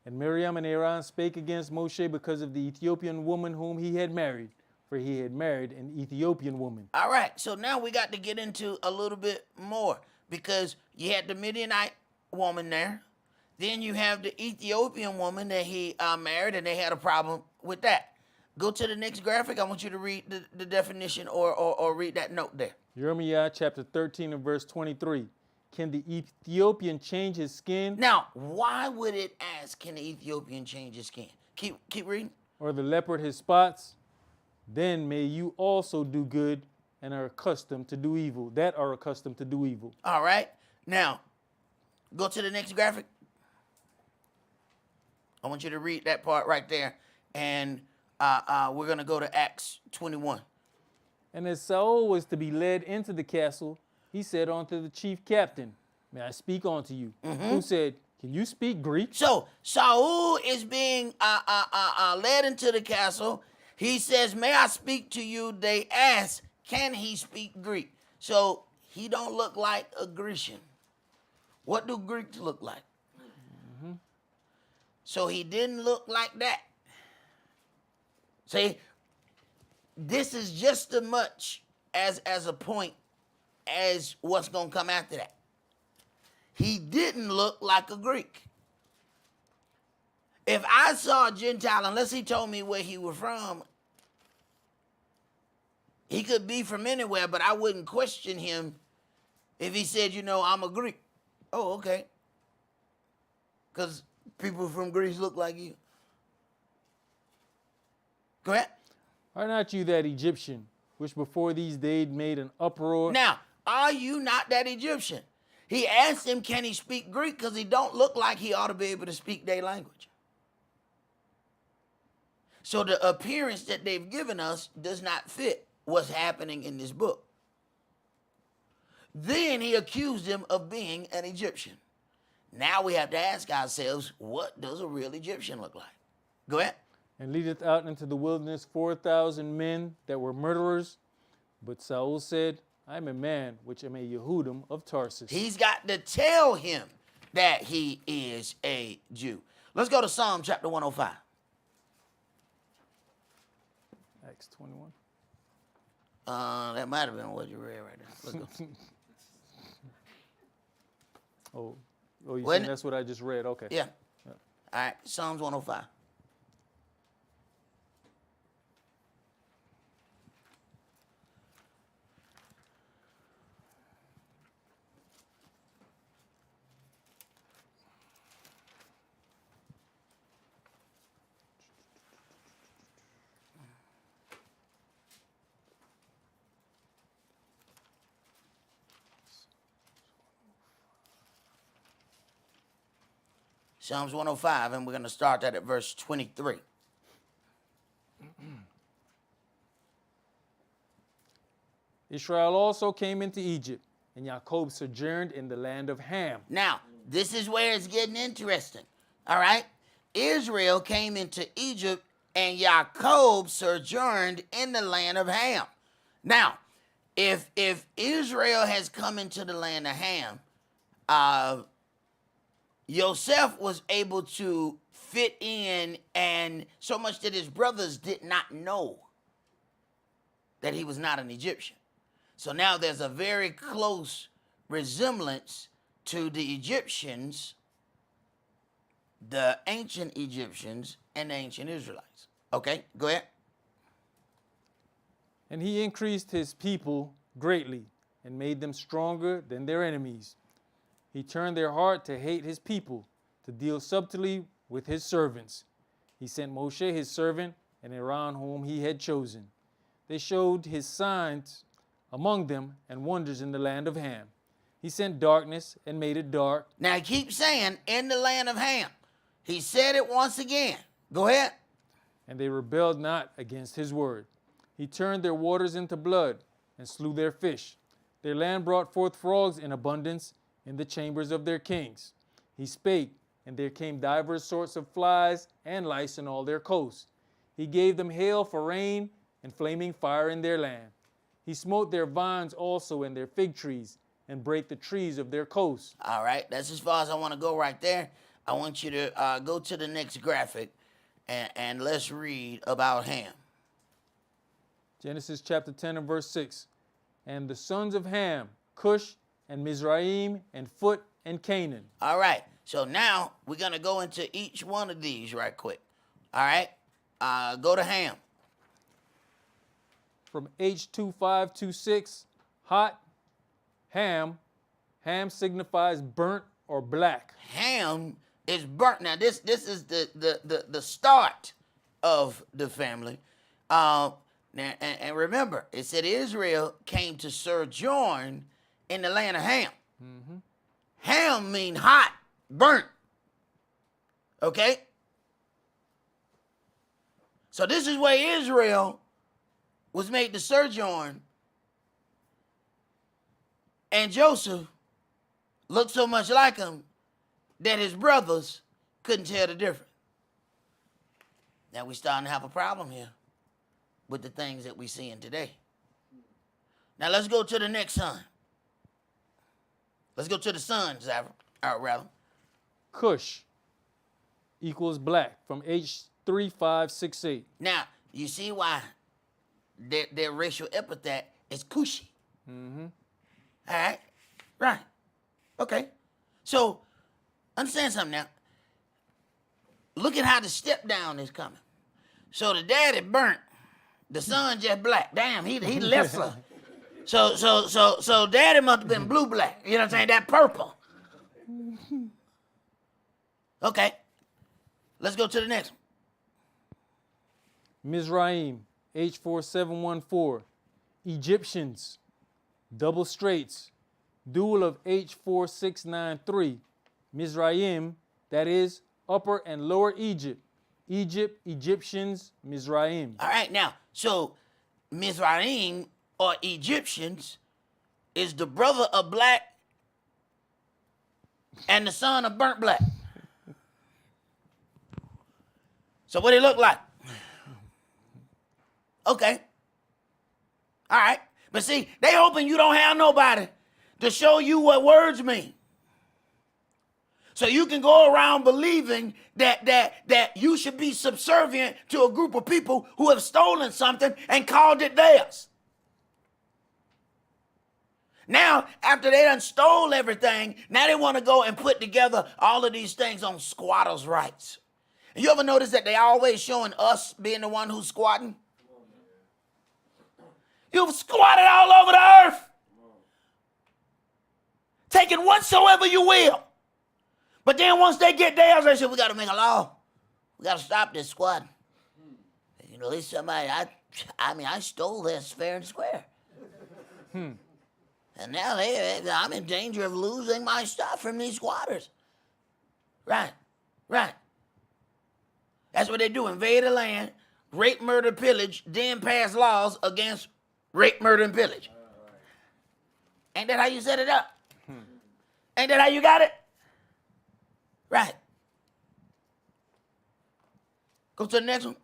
Speaker 5: And Miriam and Aaron spake against Moshe because of the Ethiopian woman whom he had married, for he had married an Ethiopian woman.
Speaker 6: All right, so now we got to get into a little bit more because you had the Midianite woman there. Then you have the Ethiopian woman that he married, and they had a problem with that. Go to the next graphic. I want you to read the definition or read that note there.
Speaker 5: Jeremiah chapter 13 and verse 23. Can the Ethiopian change his skin?
Speaker 6: Now, why would it ask, can the Ethiopian change his skin? Keep reading.
Speaker 5: Or the leopard his spots? Then may you also do good and are accustomed to do evil. That are accustomed to do evil.
Speaker 6: All right. Now, go to the next graphic. I want you to read that part right there. And we're going to go to Acts 21.
Speaker 5: And as Saul was to be led into the castle, he said unto the chief captain, may I speak unto you? Who said, can you speak Greek?
Speaker 6: So Saul is being led into the castle. He says, may I speak to you? They ask, can he speak Greek? So he don't look like a Grecian. What do Greeks look like? So he didn't look like that. See, this is just as much as a point as what's going to come after that. He didn't look like a Greek. If I saw a Gentile, unless he told me where he was from, he could be from anywhere, but I wouldn't question him if he said, I'm a Greek. Oh, okay. Because people from Greece look like you. Go ahead.
Speaker 5: Are not you that Egyptian, which before these days made an uproar?
Speaker 6: Now, are you not that Egyptian? He asked him, can he speak Greek? Because he don't look like he ought to be able to speak their language. So the appearance that they've given us does not fit what's happening in this book. Then he accused him of being an Egyptian. Now we have to ask ourselves, what does a real Egyptian look like? Go ahead.
Speaker 5: And leadeth out into the wilderness 4,000 men that were murderers. But Saul said, I am a man which am a Yehudim of Tarsus.
Speaker 6: He's got to tell him that he is a Jew. Let's go to Psalm chapter 105.
Speaker 5: Acts 21.
Speaker 6: That might have been what you read right there. Let's go.
Speaker 5: Oh, you
Speaker 6: Wasn't
Speaker 5: saying
Speaker 6: it?
Speaker 5: that's what I just read? Okay.
Speaker 6: Yeah. All right, Psalms 105. Psalms 105, and we're going to start that at verse 23.
Speaker 5: Israel also came into Egypt, and Jacob sojourned in the land of Ham.
Speaker 6: Now, this is where it's getting interesting. All right? Israel came into Egypt, and Jacob sojourned in the land of Ham. Now, if Israel has come into the land of Ham, Joseph was able to fit in, and so much that his brothers did not know that he was not an Egyptian. So now there's a very close resemblance to the Egyptians, the ancient Egyptians, and the ancient Israelites. Okay, go ahead.
Speaker 5: And he increased his people greatly and made them stronger than their enemies. He turned their heart to hate his people, to deal subtly with his servants. He sent Moshe his servant and Aaron whom he had chosen. They showed his signs among them and wonders in the land of Ham. He sent darkness and made it dark.
Speaker 6: Now he keeps saying, in the land of Ham. He said it once again. Go ahead.
Speaker 5: and they rebelled not against his word. He turned their waters into blood, and slew their fish. Their land brought forth frogs in abundance in the chambers of their kings. He spake, and there came divers sorts of flies and lice in all their coasts. He gave them hail for rain, and flaming fire in their land. He smote their vines also and their fig trees, and brake the trees of their coasts.
Speaker 6: All right, that's as far as I want to go right there. I want you to go to the next graphic, and let's read about Ham.
Speaker 5: Genesis chapter 10 and verse 6. And the sons of Ham, Cush and Mizraim and Phut and Canaan.
Speaker 6: All right, so now we're going to go into each one of these right quick. All right, go to Ham.
Speaker 5: From H2526, hot, Ham. Ham signifies burnt or black.
Speaker 6: Ham is burnt. Now this is the start of the family. Now, and remember, it said Israel came to sojourn in the land of Ham.
Speaker 5: Mm-hmm.
Speaker 6: Ham mean hot, burnt. Okay? So this is where Israel was made to sojourn. And Joseph looked so much like him that his brothers couldn't tell the difference. Now we're starting to have a problem here with the things that we're seeing today. Now let's go to the next son. Let's go to the sons, rather.
Speaker 5: Cush equals black from H3568.
Speaker 6: Now, you see why their racial epithet is Cushi.
Speaker 5: Mm-hmm.
Speaker 6: All right? Right. Okay. So, understand something now. Look at how the step down is coming. So the daddy burnt. The son just black. Damn, he left her. So daddy must have been blue black. You know what I'm saying? That purple. Okay. Let's go to the next one.
Speaker 5: Mizraim, H4714. Egyptians, double straights. Dual of H4693. Mizraim, that is Upper and Lower Egypt. Egypt, Egyptians, Mizraim.
Speaker 6: All right, now, so Mizraim or Egyptians is the brother of black and the son of burnt black. So what it look like? Okay. All right. But see, they hoping you don't have nobody to show you what words mean. So you can go around believing that you should be subservient to a group of people who have stolen something and called it theirs. Now, after they done stole everything, now they want to go and put together all of these things on squatters' rights. You ever notice that they always showing us being the one who's squatting? You've squatted all over the earth, taking whatsoever you will. But then once they get theirs, they say, we got to make a law. We got to stop this squatting. You know, there's somebody, I stole this fair and square. And now I'm in danger of losing my stuff from these squatters. Right. That's what they do, invade a land, rape, murder, pillage, then pass laws against rape, murder, and pillage. Ain't that how you set it up? Ain't that how you got it? Right. Go to the next one.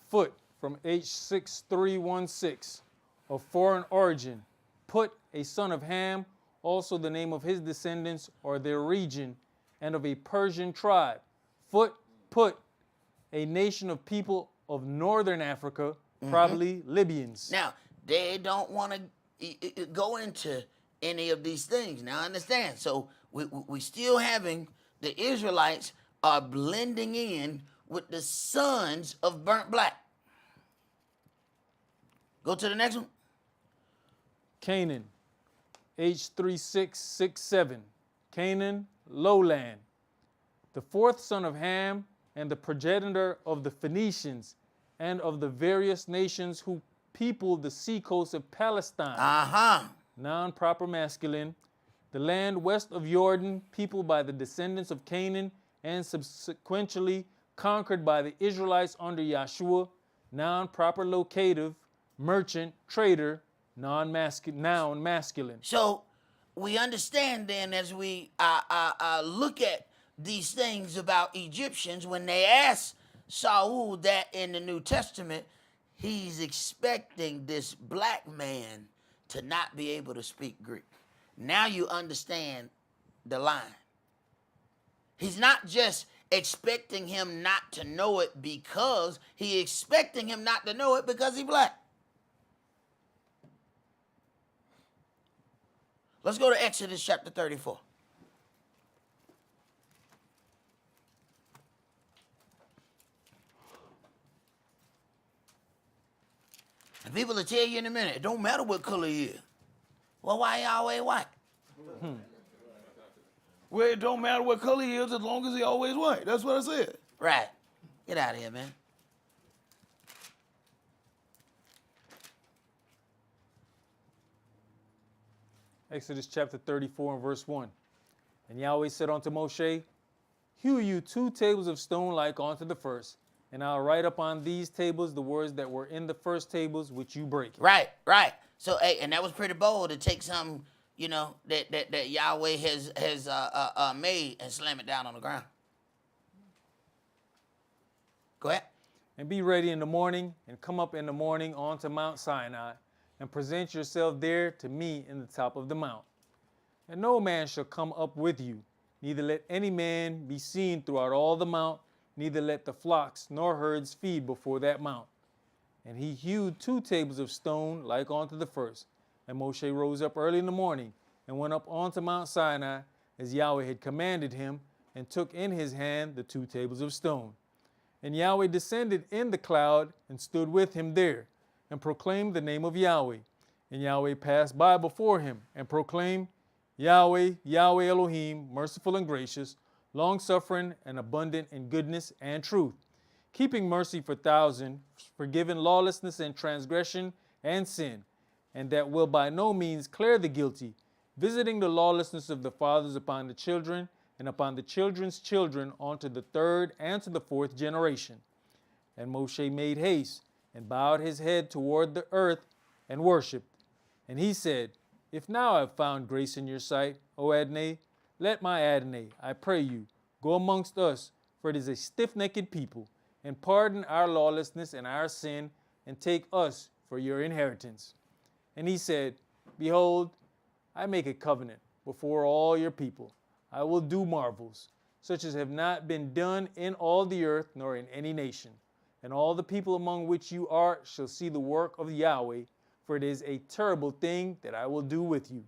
Speaker 5: Phut from H6316, of foreign origin. Put, a son of Ham, also the name of his descendants or their region, and of a Persian tribe. Phut, Put, a nation of people of northern Africa, probably Libyans.
Speaker 6: Now, they don't want to go into any of these things. Now, understand. So we still having the Israelites are blending in with the sons of burnt black. Go to the next one.
Speaker 5: Canaan, H3667. Canaan, lowland. The fourth son of Ham and the progenitor of the Phoenicians and of the various nations who peopled the seacoast of Palestine. Noun proper masculine. The land west of Jordan, peopled by the descendants of Canaan and subsequently conquered by the Israelites under Yahshua, noun proper locative, merchant, trader, noun masculine.
Speaker 6: So we understand then as we look at these things about Egyptians, when they ask Saul that in the New Testament, he's expecting this black man to not be able to speak Greek. Now you understand the line. He's not just expecting him not to know it because he's expecting him not to know it because he's black. Let's go to Exodus chapter 34. And people will tell you in a minute, it don't matter what color he is. Well, why Yahweh white?
Speaker 7: Well, it don't matter what color he is as long as he always white. That's what I said.
Speaker 6: Right. Get out of here, man.
Speaker 5: Exodus chapter 34 and verse 1. And Yahweh said unto Moshe, hew you 2 tables of stone like unto the first, and I'll write upon these tables the words that were in the first tables which you break.
Speaker 6: Right. So, hey, and that was pretty bold to take something, you know, that Yahweh has made and slam it down on the ground. Go ahead.
Speaker 5: And be ready in the morning, and come up in the morning onto Mount Sinai, and present yourself there to me in the top of the mount. And no man shall come up with you, neither let any man be seen throughout all the mount, neither let the flocks nor herds feed before that mount. And he hewed 2 tables of stone like unto the first. And Moshe rose up early in the morning, and went up onto Mount Sinai, as Yahweh had commanded him, and took in his hand the 2 tables of stone. And Yahweh descended in the cloud, and stood with him there, and proclaimed the name of Yahweh. And Yahweh passed by before him, and proclaimed, Yahweh, Yahweh Elohim, merciful and gracious, long-suffering and abundant in goodness and truth, keeping mercy for thousands, forgiving lawlessness and transgression and sin, and that will by no means clear the guilty, visiting the lawlessness of the fathers upon the children, and upon the children's children unto the 3rd and to the 4th generation. And Moshe made haste, and bowed his head toward the earth, and worshipped. And he said, if now I have found grace in your sight, O Adonai, let my Adonai, I pray you, go amongst us, for it is a stiff-necked people, and pardon our lawlessness and our sin, and take us for your inheritance. And he said, behold, I make a covenant before all your people. I will do marvels, such as have not been done in all the earth, nor in any nation. And all the people among which you are shall see the work of Yahweh, for it is a terrible thing that I will do with you.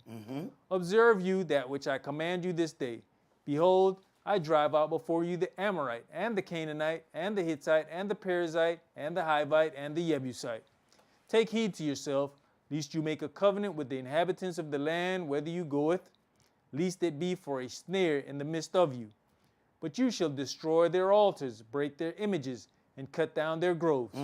Speaker 5: Observe you that which I command you this day. Behold, I drive out before you the Amorite, and the Canaanite, and the Hittite, and the Perizzite, and the Hivite, and the Jebusite. Take heed to yourself, lest you make a covenant with the inhabitants of the land whither you goeth, lest it be for a snare in the midst of you. But you shall destroy their altars, break their images, and cut down their groves.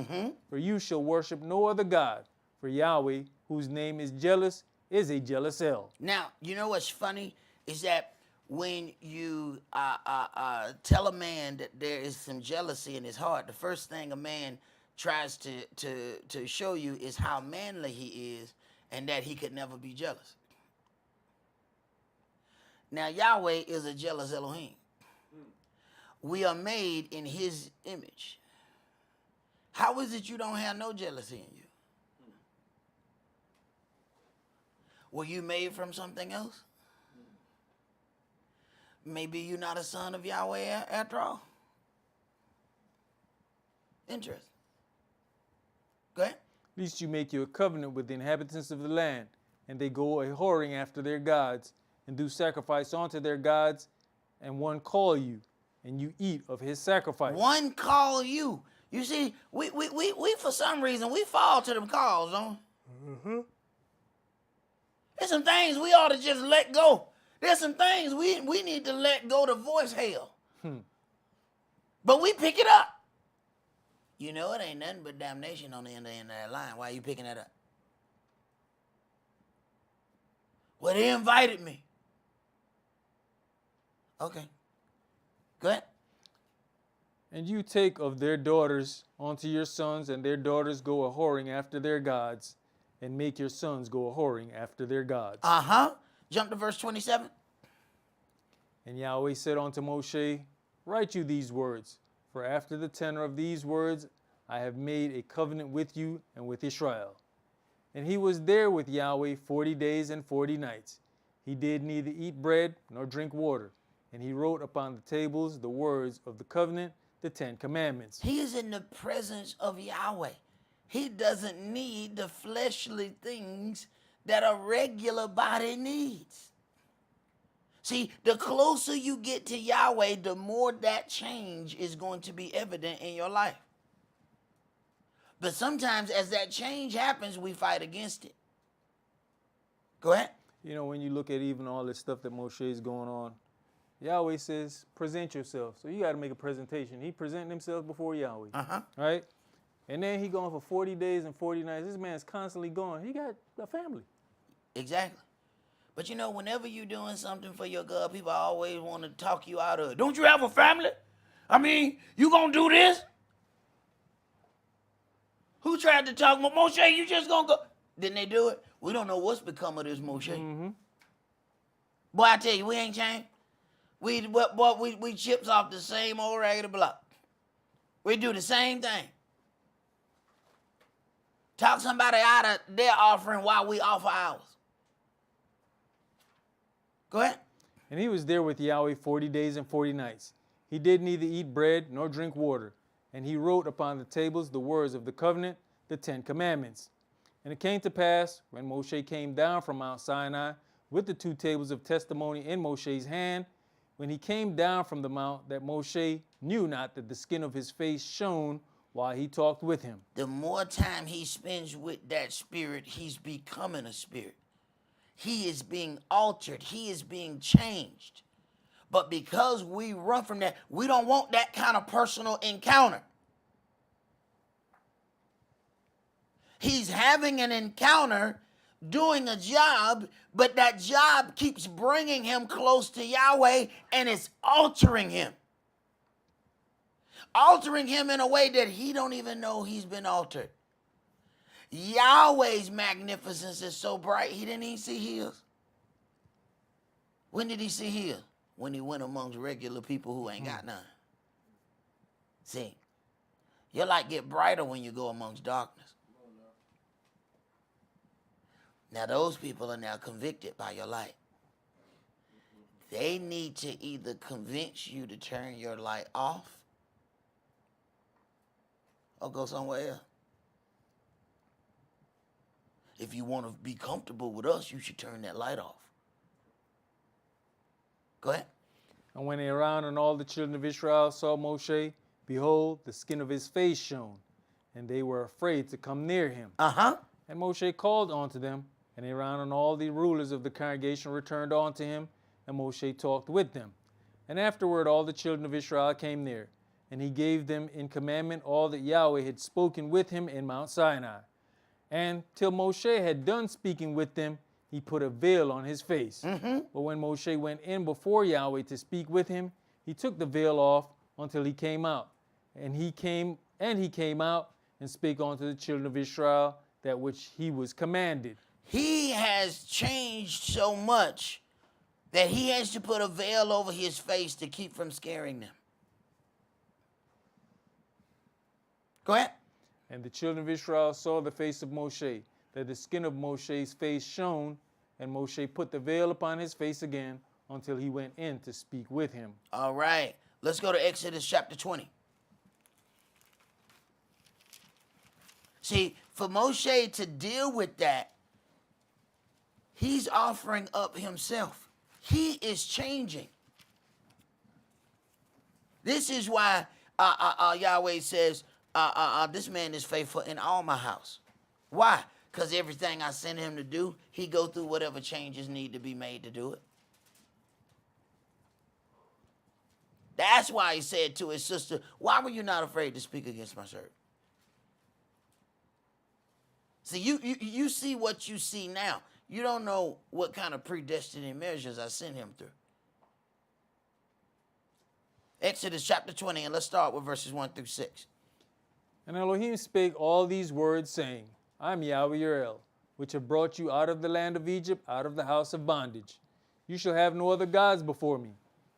Speaker 5: For you shall worship no other God, for Yahweh, whose name is jealous, is a jealous El.
Speaker 6: Now, you know what's funny is that when you tell a man that there is some jealousy in his heart, the first thing a man tries to show you is how manly he is and that he could never be jealous. Now, Yahweh is a jealous Elohim. We are made in his image. How is it you don't have no jealousy in you? Were you made from something else? Maybe you're not a son of Yahweh after all. Interesting. Go ahead.
Speaker 5: Lest you make you a covenant with the inhabitants of the land, and they go a whoring after their gods, and do sacrifice unto their gods, and one call you, and you eat of his sacrifice.
Speaker 6: One call you. You see, we for some reason, we fall to them calls, don't we? There's some things we ought to just let go. There's some things we need to let go to voice hell. But we pick it up. You know it ain't nothing but damnation on the end of that line. Why are you picking that up? Well, they invited me. Okay. Go ahead.
Speaker 5: And you take of their daughters unto your sons, and their daughters go a-whoring after their gods, and make your sons go a-whoring after their gods.
Speaker 6: Jump to verse 27.
Speaker 5: And Yahweh said unto Moshe, Write you these words, for after the tenor of these words I have made a covenant with you and with Israel. And he was there with Yahweh 40 days and 40 nights. He did neither eat bread nor drink water. And he wrote upon the tables the words of the covenant, the 10 commandments.
Speaker 6: He is in the presence of Yahweh. He doesn't need the fleshly things that a regular body needs. See, the closer you get to Yahweh, the more that change is going to be evident in your life. But sometimes as that change happens, we fight against it. Go ahead.
Speaker 5: You know, when you look at even all this stuff that Moshe is going on, Yahweh says, present yourself. So you got to make a presentation. He presenting himself before Yahweh. Right? And then he going for 40 days and 40 nights. This man's constantly going. He got a family.
Speaker 6: Exactly. But you know, whenever you're doing something for your God, people always want to talk you out of it. Don't you have a family? I mean, you gonna do this? Who tried to talk? Moshe, you just gonna go? Didn't they do it? We don't know what's become of this Moshe. Boy, I tell you, we ain't changed. We chips off the same old raggedy block. We do the same thing. Talk somebody out of their offering while we offer ours. Go ahead.
Speaker 5: And he was there with Yahweh 40 days and 40 nights. He did neither eat bread nor drink water. And he wrote upon the tables the words of the covenant, the 10 commandments. And it came to pass, when Moshe came down from Mount Sinai with the 2 tables of testimony in Moshe's hand, when he came down from the mount, that Moshe knew not that the skin of his face shone while he talked with him.
Speaker 6: The more time he spends with that spirit, he's becoming a spirit. He is being altered. He is being changed. But because we run from that, we don't want that kind of personal encounter. He's having an encounter, doing a job, but that job keeps bringing him close to Yahweh, and it's altering him. Altering him in a way that he don't even know he's been altered. Yahweh's magnificence is so bright, he didn't even see his. When did he see his? When he went amongst regular people who ain't got none. See, your light get brighter when you go amongst darkness. Now those people are now convicted by your light. They need to either convince you to turn your light off or go somewhere else. If you want to be comfortable with us, you should turn that light off. Go ahead.
Speaker 5: And when Aaron and all the children of Israel saw Moshe, behold, the skin of his face shone, and they were afraid to come near him. And Moshe called unto them, and Aaron and all the rulers of the congregation returned unto him, and Moshe talked with them. And afterward all the children of Israel came near, and he gave them in commandment all that Yahweh had spoken with him in Mount Sinai. And till Moshe had done speaking with them, he put a veil on his face. But when Moshe went in before Yahweh to speak with him, he took the veil off until he came out. And he came out and spake unto the children of Israel that which he was commanded.
Speaker 6: He has changed so much that he has to put a veil over his face to keep from scaring them. Go ahead.
Speaker 5: And the children of Israel saw the face of Moshe, that the skin of Moshe's face shone, and Moshe put the veil upon his face again until he went in to speak with him.
Speaker 6: All right. Let's go to Exodus chapter 20. See, for Moshe to deal with that, he's offering up himself. He is changing. This is why Yahweh says, this man is faithful in all my house. Why? Because everything I send him to do, he go through whatever changes need to be made to do it. That's why he said to his sister, why were you not afraid to speak against my servant? See, you see what you see now. You don't know what kind of predestined measures I sent him through. Exodus chapter 20, and let's start with verses 1 through 6.
Speaker 5: And Elohim spake all these words, saying, I am Yahweh your El, which have brought you out of the land of Egypt, out of the house of bondage. You shall have no other gods before me.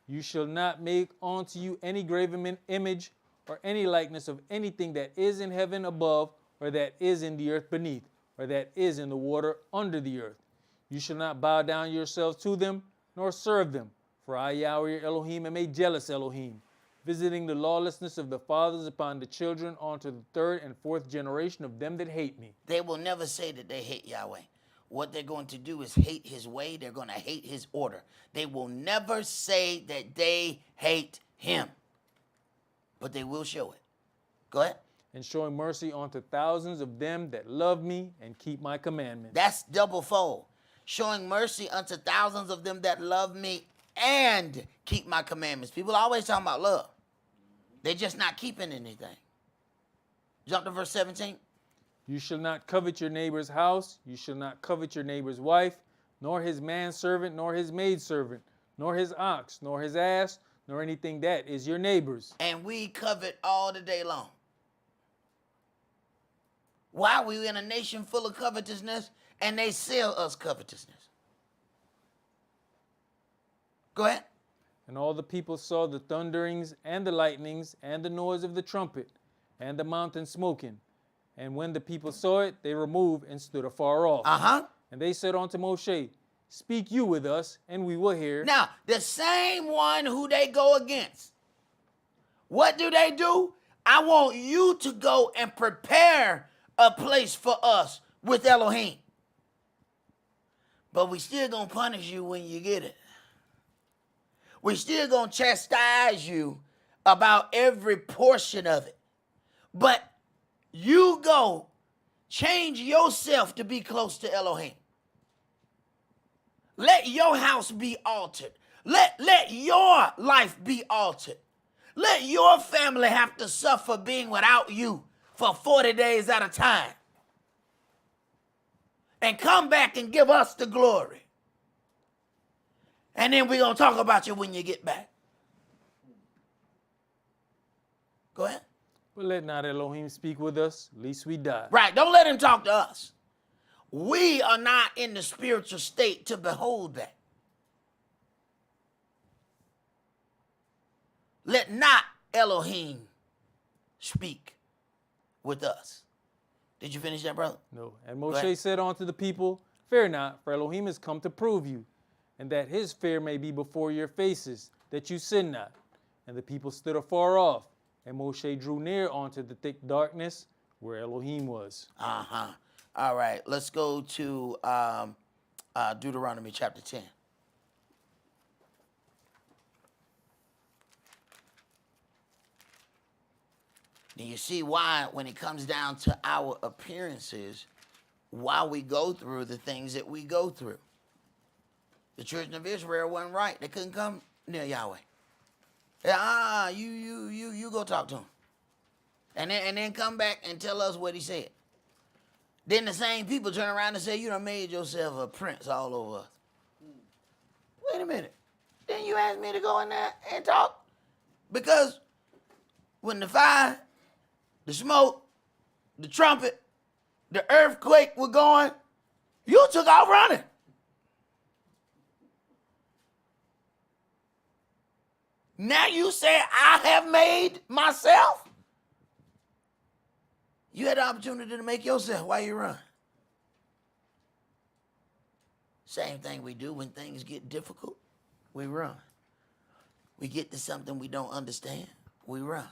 Speaker 5: You shall not make unto you any graven image or any likeness of anything that is in heaven above, or that is in the earth beneath, or that is in the water under the earth. You shall not bow down yourselves to them, nor serve them. For I, Yahweh your Elohim, am a jealous Elohim, visiting the lawlessness of the fathers upon the children unto the third and fourth generation of them that hate me.
Speaker 6: They will never say that they hate Yahweh. What they're going to do is hate his way. They're going to hate his order. They will never say that they hate him, but they will show it. Go ahead.
Speaker 5: And showing mercy unto thousands of them that love me and keep my commandments.
Speaker 6: That's double fold. Showing mercy unto thousands of them that love me and keep my commandments. People always talking about love. They're just not keeping anything. Jump to verse 17.
Speaker 5: You shall not covet your neighbor's house. You shall not covet your neighbor's wife, nor his manservant, nor his maidservant, nor his ox, nor his ass, nor anything that is your neighbor's.
Speaker 6: And we covet all the day long. Why are we in a nation full of covetousness and they sell us covetousness? Go ahead.
Speaker 5: And all the people saw the thunderings and the lightnings and the noise of the trumpet and the mountain smoking. And when the people saw it, they removed and stood afar off. And they said unto Moshe, Speak you with us, and we will hear.
Speaker 6: Now, the same one who they go against, what do? I want you to go and prepare a place for us with Elohim. But we still gonna punish you when you get it. We still gonna chastise you about every portion of it. But you go change yourself to be close to Elohim. Let your house be altered. Let your life be altered. Let your family have to suffer being without you for 40 days at a time. And come back and give us the glory. And then we're going to talk about you when you get back. Go ahead.
Speaker 5: But let not Elohim speak with us, lest we die.
Speaker 6: Right. Don't let him talk to us. We are not in the spiritual state to behold that. Let not Elohim speak with us. Did you finish that, brother?
Speaker 5: No. And Moshe said unto the people, Fear not, for Elohim is come to prove you, and that his fear may be before your faces, that you sin not. And the people stood afar off, and Moshe drew near unto the thick darkness where Elohim was.
Speaker 6: All right, let's go to Deuteronomy chapter 10. Now you see why, when it comes down to our appearances, why we go through the things that we go through. The children of Israel wasn't right. They couldn't come near Yahweh. You go talk to him. And then come back and tell us what he said. Then the same people turn around and say, you done made yourself a prince all over us. Wait a minute. Didn't you ask me to go in there and talk? Because when the fire, the smoke, the trumpet, the earthquake were going, you took off running. Now you say, I have made myself? You had the opportunity to make yourself while you run. Same thing we do when things get difficult. We run. We get to something we don't understand. We run.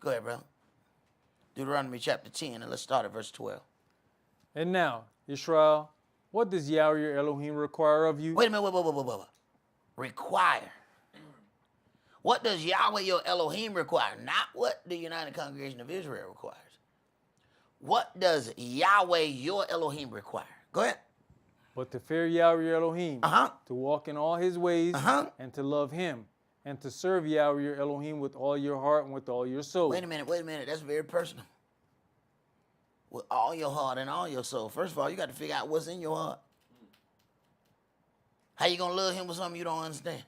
Speaker 6: Go ahead, bro. Deuteronomy chapter 10, and let's start at verse 12.
Speaker 5: And now, Israel, what does Yahweh your Elohim require of you?
Speaker 6: Wait a minute, wait. Require. What does Yahweh your Elohim require? Not what the United Congregation of Israel requires. What does Yahweh your Elohim require? Go ahead.
Speaker 5: But to fear Yahweh your Elohim, to walk in all his ways, and to love him, and to serve Yahweh your Elohim with all your heart and with all your soul.
Speaker 6: Wait a minute. That's very personal. With all your heart and all your soul. First of all, you got to figure out what's in your heart. How you going to love him with something you don't understand?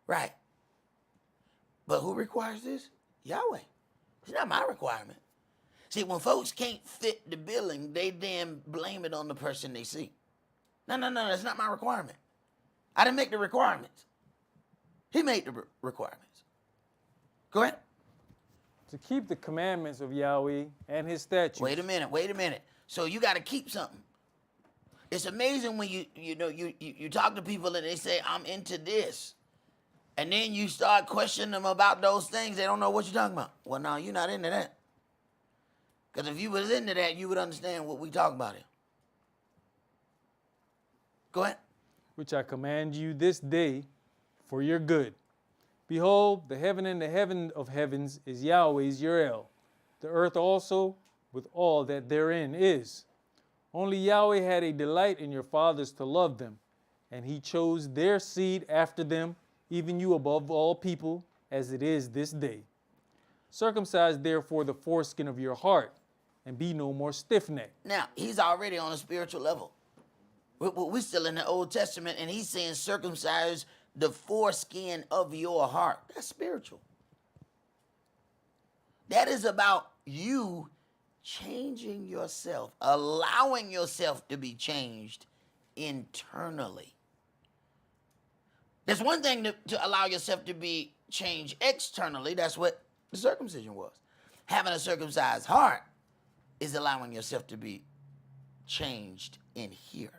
Speaker 6: Right. But who requires this? Yahweh. It's not my requirement. See, when folks can't fit the billing, they then blame it on the person they see. No, that's not my requirement. I didn't make the requirements. He made the requirements. Go ahead.
Speaker 5: To keep the commandments of Yahweh and his statutes.
Speaker 6: Wait a minute. So you got to keep something. It's amazing when you talk to people and they say, I'm into this. And then you start questioning them about those things. They don't know what you're talking about. Well, no, you're not into that. Because if you was into that, you would understand what we talk about here. Go ahead.
Speaker 5: Which I command you this day for your good. Behold, the heaven and the heaven of heavens is Yahweh's Yireh. The earth also with all that therein is. Only Yahweh had a delight in your fathers to love them, and he chose their seed after them, even you above all people, as it is this day. Circumcise therefore the foreskin of your heart, and be no more stiff-necked.
Speaker 6: Now, he's already on a spiritual level. We're still in the Old Testament, and he's saying circumcise the foreskin of your heart. That's spiritual. That is about you changing yourself, allowing yourself to be changed internally. There's one thing to allow yourself to be changed externally. That's what the circumcision was. Having a circumcised heart is allowing yourself to be changed in here.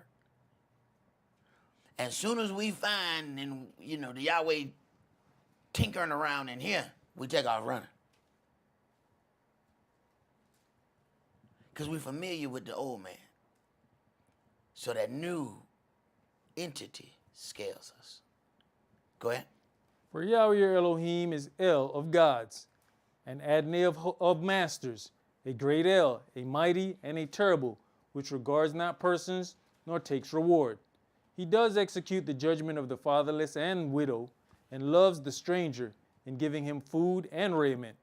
Speaker 6: As soon as we find, and the Yahweh tinkering around in here, we take off running. Because we're familiar with the old man. So that new entity scares us. Go ahead.
Speaker 5: For Yahweh your Elohim is El of gods, and Adonai of masters, a great El, a mighty and a terrible, which regards not persons, nor takes reward. He does execute the judgment of the fatherless and widow, and loves the stranger, in giving him food and raiment.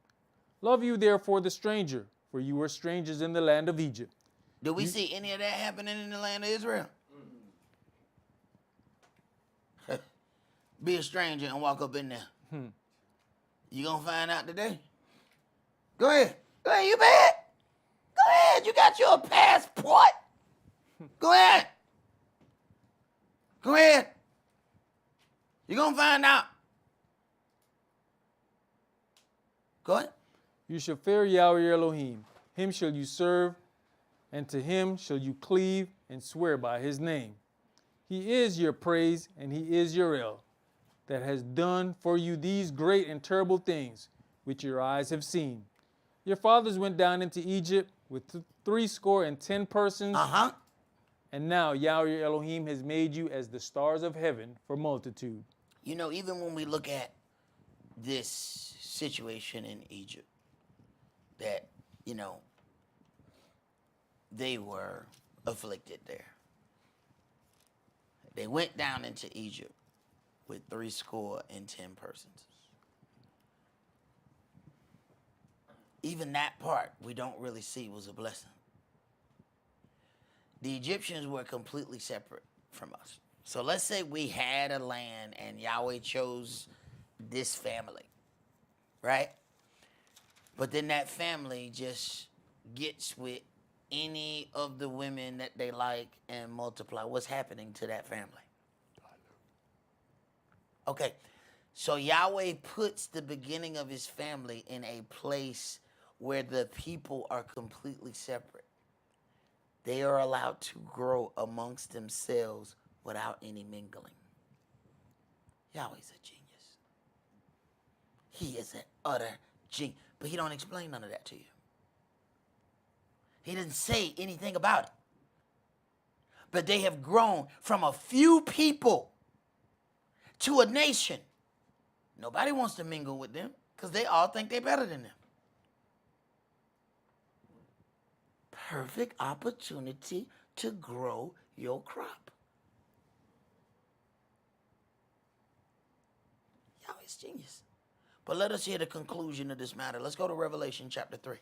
Speaker 5: Love you therefore the stranger, for you were strangers in the land of Egypt.
Speaker 6: Do we see any of that happening in the land of Israel? Be a stranger and walk up in there. You gonna find out today? Go ahead. You bad? Go ahead. You got your passport? Go ahead. Go ahead. You're gonna find out. Go ahead.
Speaker 5: You shall fear Yahweh your Elohim. Him shall you serve, and to him shall you cleave and swear by his name. He is your praise, and he is your El, that has done for you these great and terrible things, which your eyes have seen. Your fathers went down into Egypt with 70 persons, and now Yahweh your Elohim has made you as the stars of heaven for multitude.
Speaker 6: Even when we look at this situation in Egypt, that, they were afflicted there. They went down into Egypt with 70 persons. Even that part we don't really see was a blessing. The Egyptians were completely separate from us. So let's say we had a land and Yahweh chose this family, right? But then that family just gets with any of the women that they like and multiply. What's happening to that family? Okay, so Yahweh puts the beginning of his family in a place where the people are completely separate. They are allowed to grow amongst themselves without any mingling. Yahweh's a genius. He is an utter genius. But he don't explain none of that to you. He didn't say anything about it. But they have grown from a few people to a nation. Nobody wants to mingle with them because they all think they're better than them. Perfect opportunity to grow your crop. Yahweh's genius. But let us hear the conclusion of this matter. Let's go to Revelation chapter 3.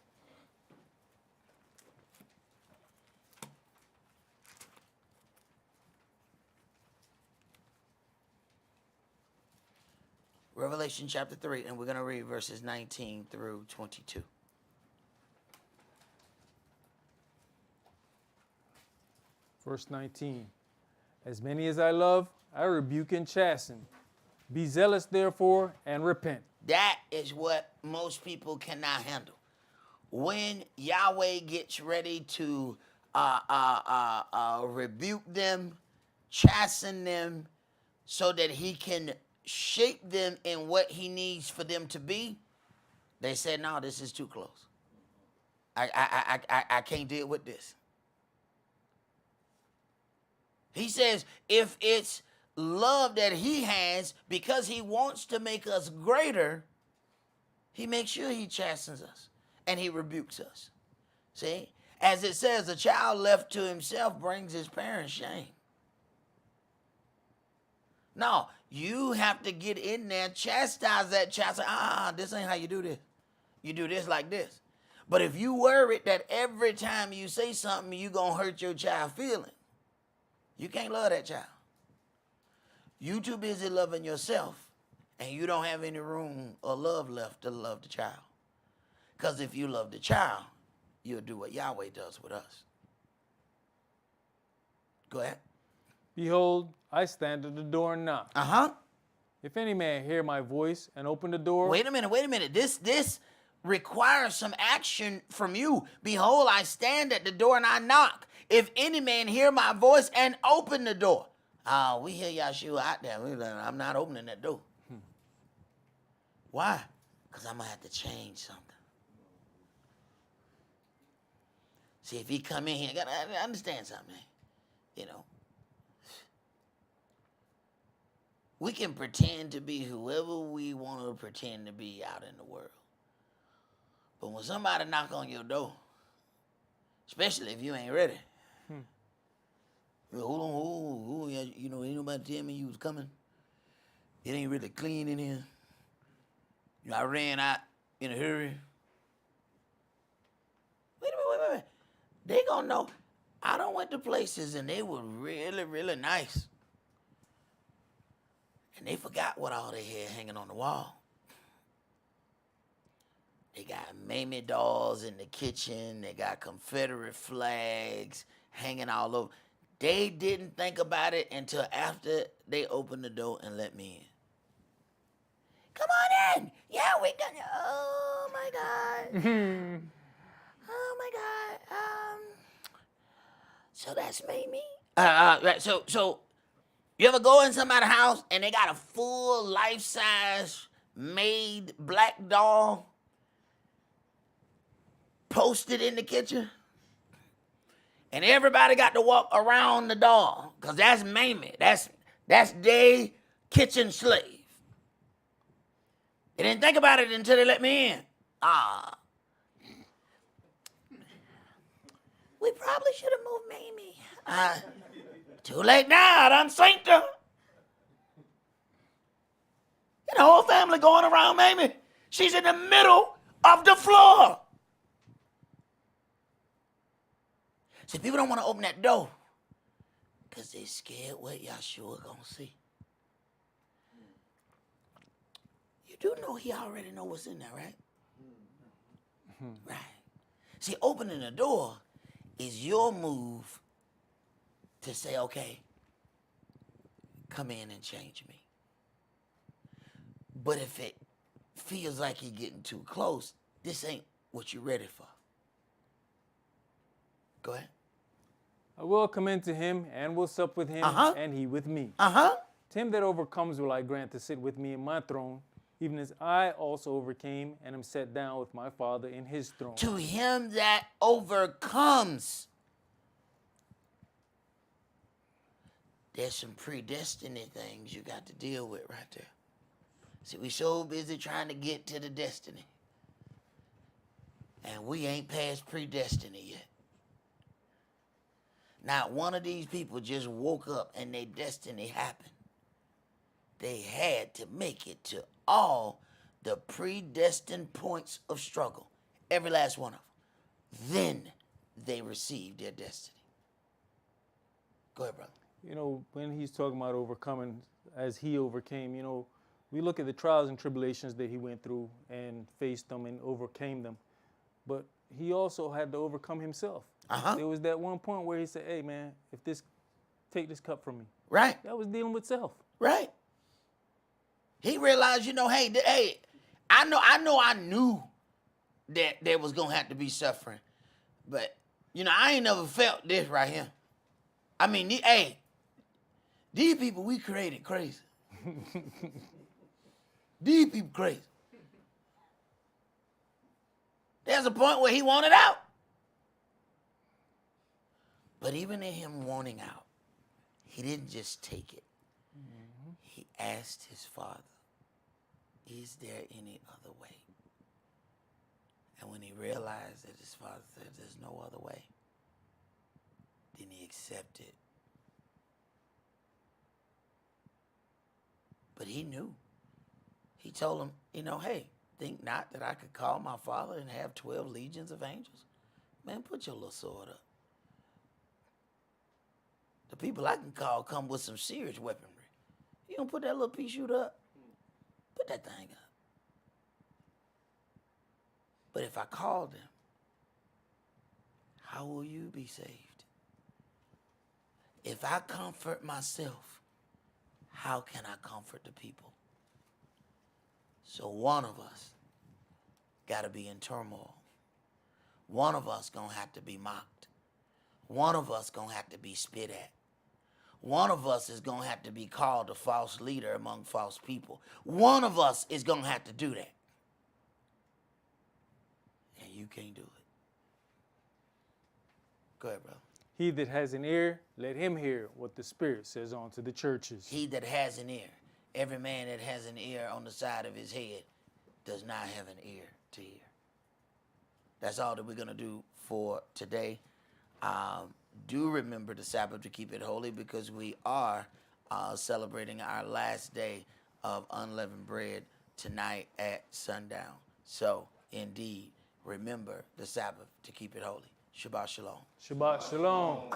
Speaker 6: Revelation chapter 3, and we're going to read verses 19 through 22.
Speaker 5: Verse 19. As many as I love, I rebuke and chasten. Be zealous, therefore, and repent.
Speaker 6: That is what most people cannot handle. When Yahweh gets ready to rebuke them, chasten them, so that he can shape them in what he needs for them to be, they said, no, this is too close. I can't deal with this. He says, if it's love that he has because he wants to make us greater, he makes sure he chastens us and he rebukes us. See? As it says, a child left to himself brings his parents shame. No, you have to get in there, chastise that child. Say, this ain't how you do this. You do this like this. But if you worried that every time you say something, you're going to hurt your child's feelings, you can't love that child. You too busy loving yourself, and you don't have any room or love left to love the child. Because if you love the child, you'll do what Yahweh does with us. Go ahead.
Speaker 5: Behold, I stand at the door and knock. If any man hear my voice and open the door.
Speaker 6: Wait a minute. This requires some action from you. Behold, I stand at the door and I knock. If any man hear my voice and open the door. We hear Yahshua out there. I'm not opening that door. Why? Because I'm going to have to change something. See, if he come in here, I got to understand something. You know. We can pretend to be whoever we want to pretend to be out in the world. But when somebody knock on your door, especially if you ain't ready, hold on, ain't nobody tell me you was coming. It ain't really clean in here. I ran out in a hurry. Wait a minute. They gonna know. I done went to places and they were really, really nice. And they forgot what all they had hanging on the wall. They got Mamie dolls in the kitchen. They got Confederate flags hanging all over. They didn't think about it until after they opened the door and let me in. Come on in. Yeah, we got you. Oh, my God. Oh, my God. So that's Mamie? So you ever go in somebody's house and they got a full life-size made black doll posted in the kitchen? And everybody got to walk around the doll, because that's Mamie. That's their kitchen slave. They didn't think about it until they let me in. We probably should have moved Mamie. Too late now, I done synced her. And the whole family going around Mamie. She's in the middle of the floor. See, people don't want to open that door because they're scared what Yahshua gonna see. You do know he already know what's in there, right? Right. See, opening the door is your move to say, okay, come in and change me. But if it feels like you're getting too close, this ain't what you're ready for. Go ahead.
Speaker 5: I will come into him and will sup with him and he with me. To him that overcomes will I grant to sit with me in my throne, even as I also overcame and am set down with my Father in his throne.
Speaker 6: To him that overcomes. There's some predestined things you got to deal with right there. See, we so busy trying to get to the destiny. And we ain't past predestiny yet. Not one of these people just woke up and their destiny happened. They had to make it to all the predestined points of struggle. Every last one of them. Then they received their destiny. Go ahead, brother.
Speaker 5: You know, when he's talking about overcoming as he overcame, you know, We look at the trials and tribulations that he went through and faced them and overcame them. But he also had to overcome himself. There was that one point where he said, hey, man, take this cup from me.
Speaker 6: Right.
Speaker 5: That was dealing with self.
Speaker 6: Right. He realized, hey, I knew that there was going to have to be suffering. But, I ain't never felt this right here. I mean, these people we created crazy. These people crazy. There's a point where he wanted out. But even in him wanting out, he didn't just take it. Mm-hmm. He asked his father, is there any other way? And when he realized that his father said there's no other way, then he accepted. But he knew. He told him, hey, think not that I could call my father and have 12 legions of angels. Man, put your little sword up. The people I can call come with some serious weaponry. You don't put that little pea shooter up. Put that thing up. But if I call them, how will you be saved? If I comfort myself, how can I comfort the people? So one of us got to be in turmoil. One of us going to have to be mocked. One of us going to have to be spit at. One of us is going to have to be called a false leader among false people. One of us is going to have to do that. And you can't do it. Go ahead, brother.
Speaker 5: He that has an ear, let him hear what the Spirit says unto the churches.
Speaker 6: He that has an ear. Every man that has an ear on the side of his head does not have an ear to hear. That's all that we're going to do for today. Do remember the Sabbath to keep it holy, because we are celebrating our last day of unleavened bread tonight at sundown. So, indeed, remember the Sabbath to keep it holy. Shabbat shalom.
Speaker 5: Shabbat shalom.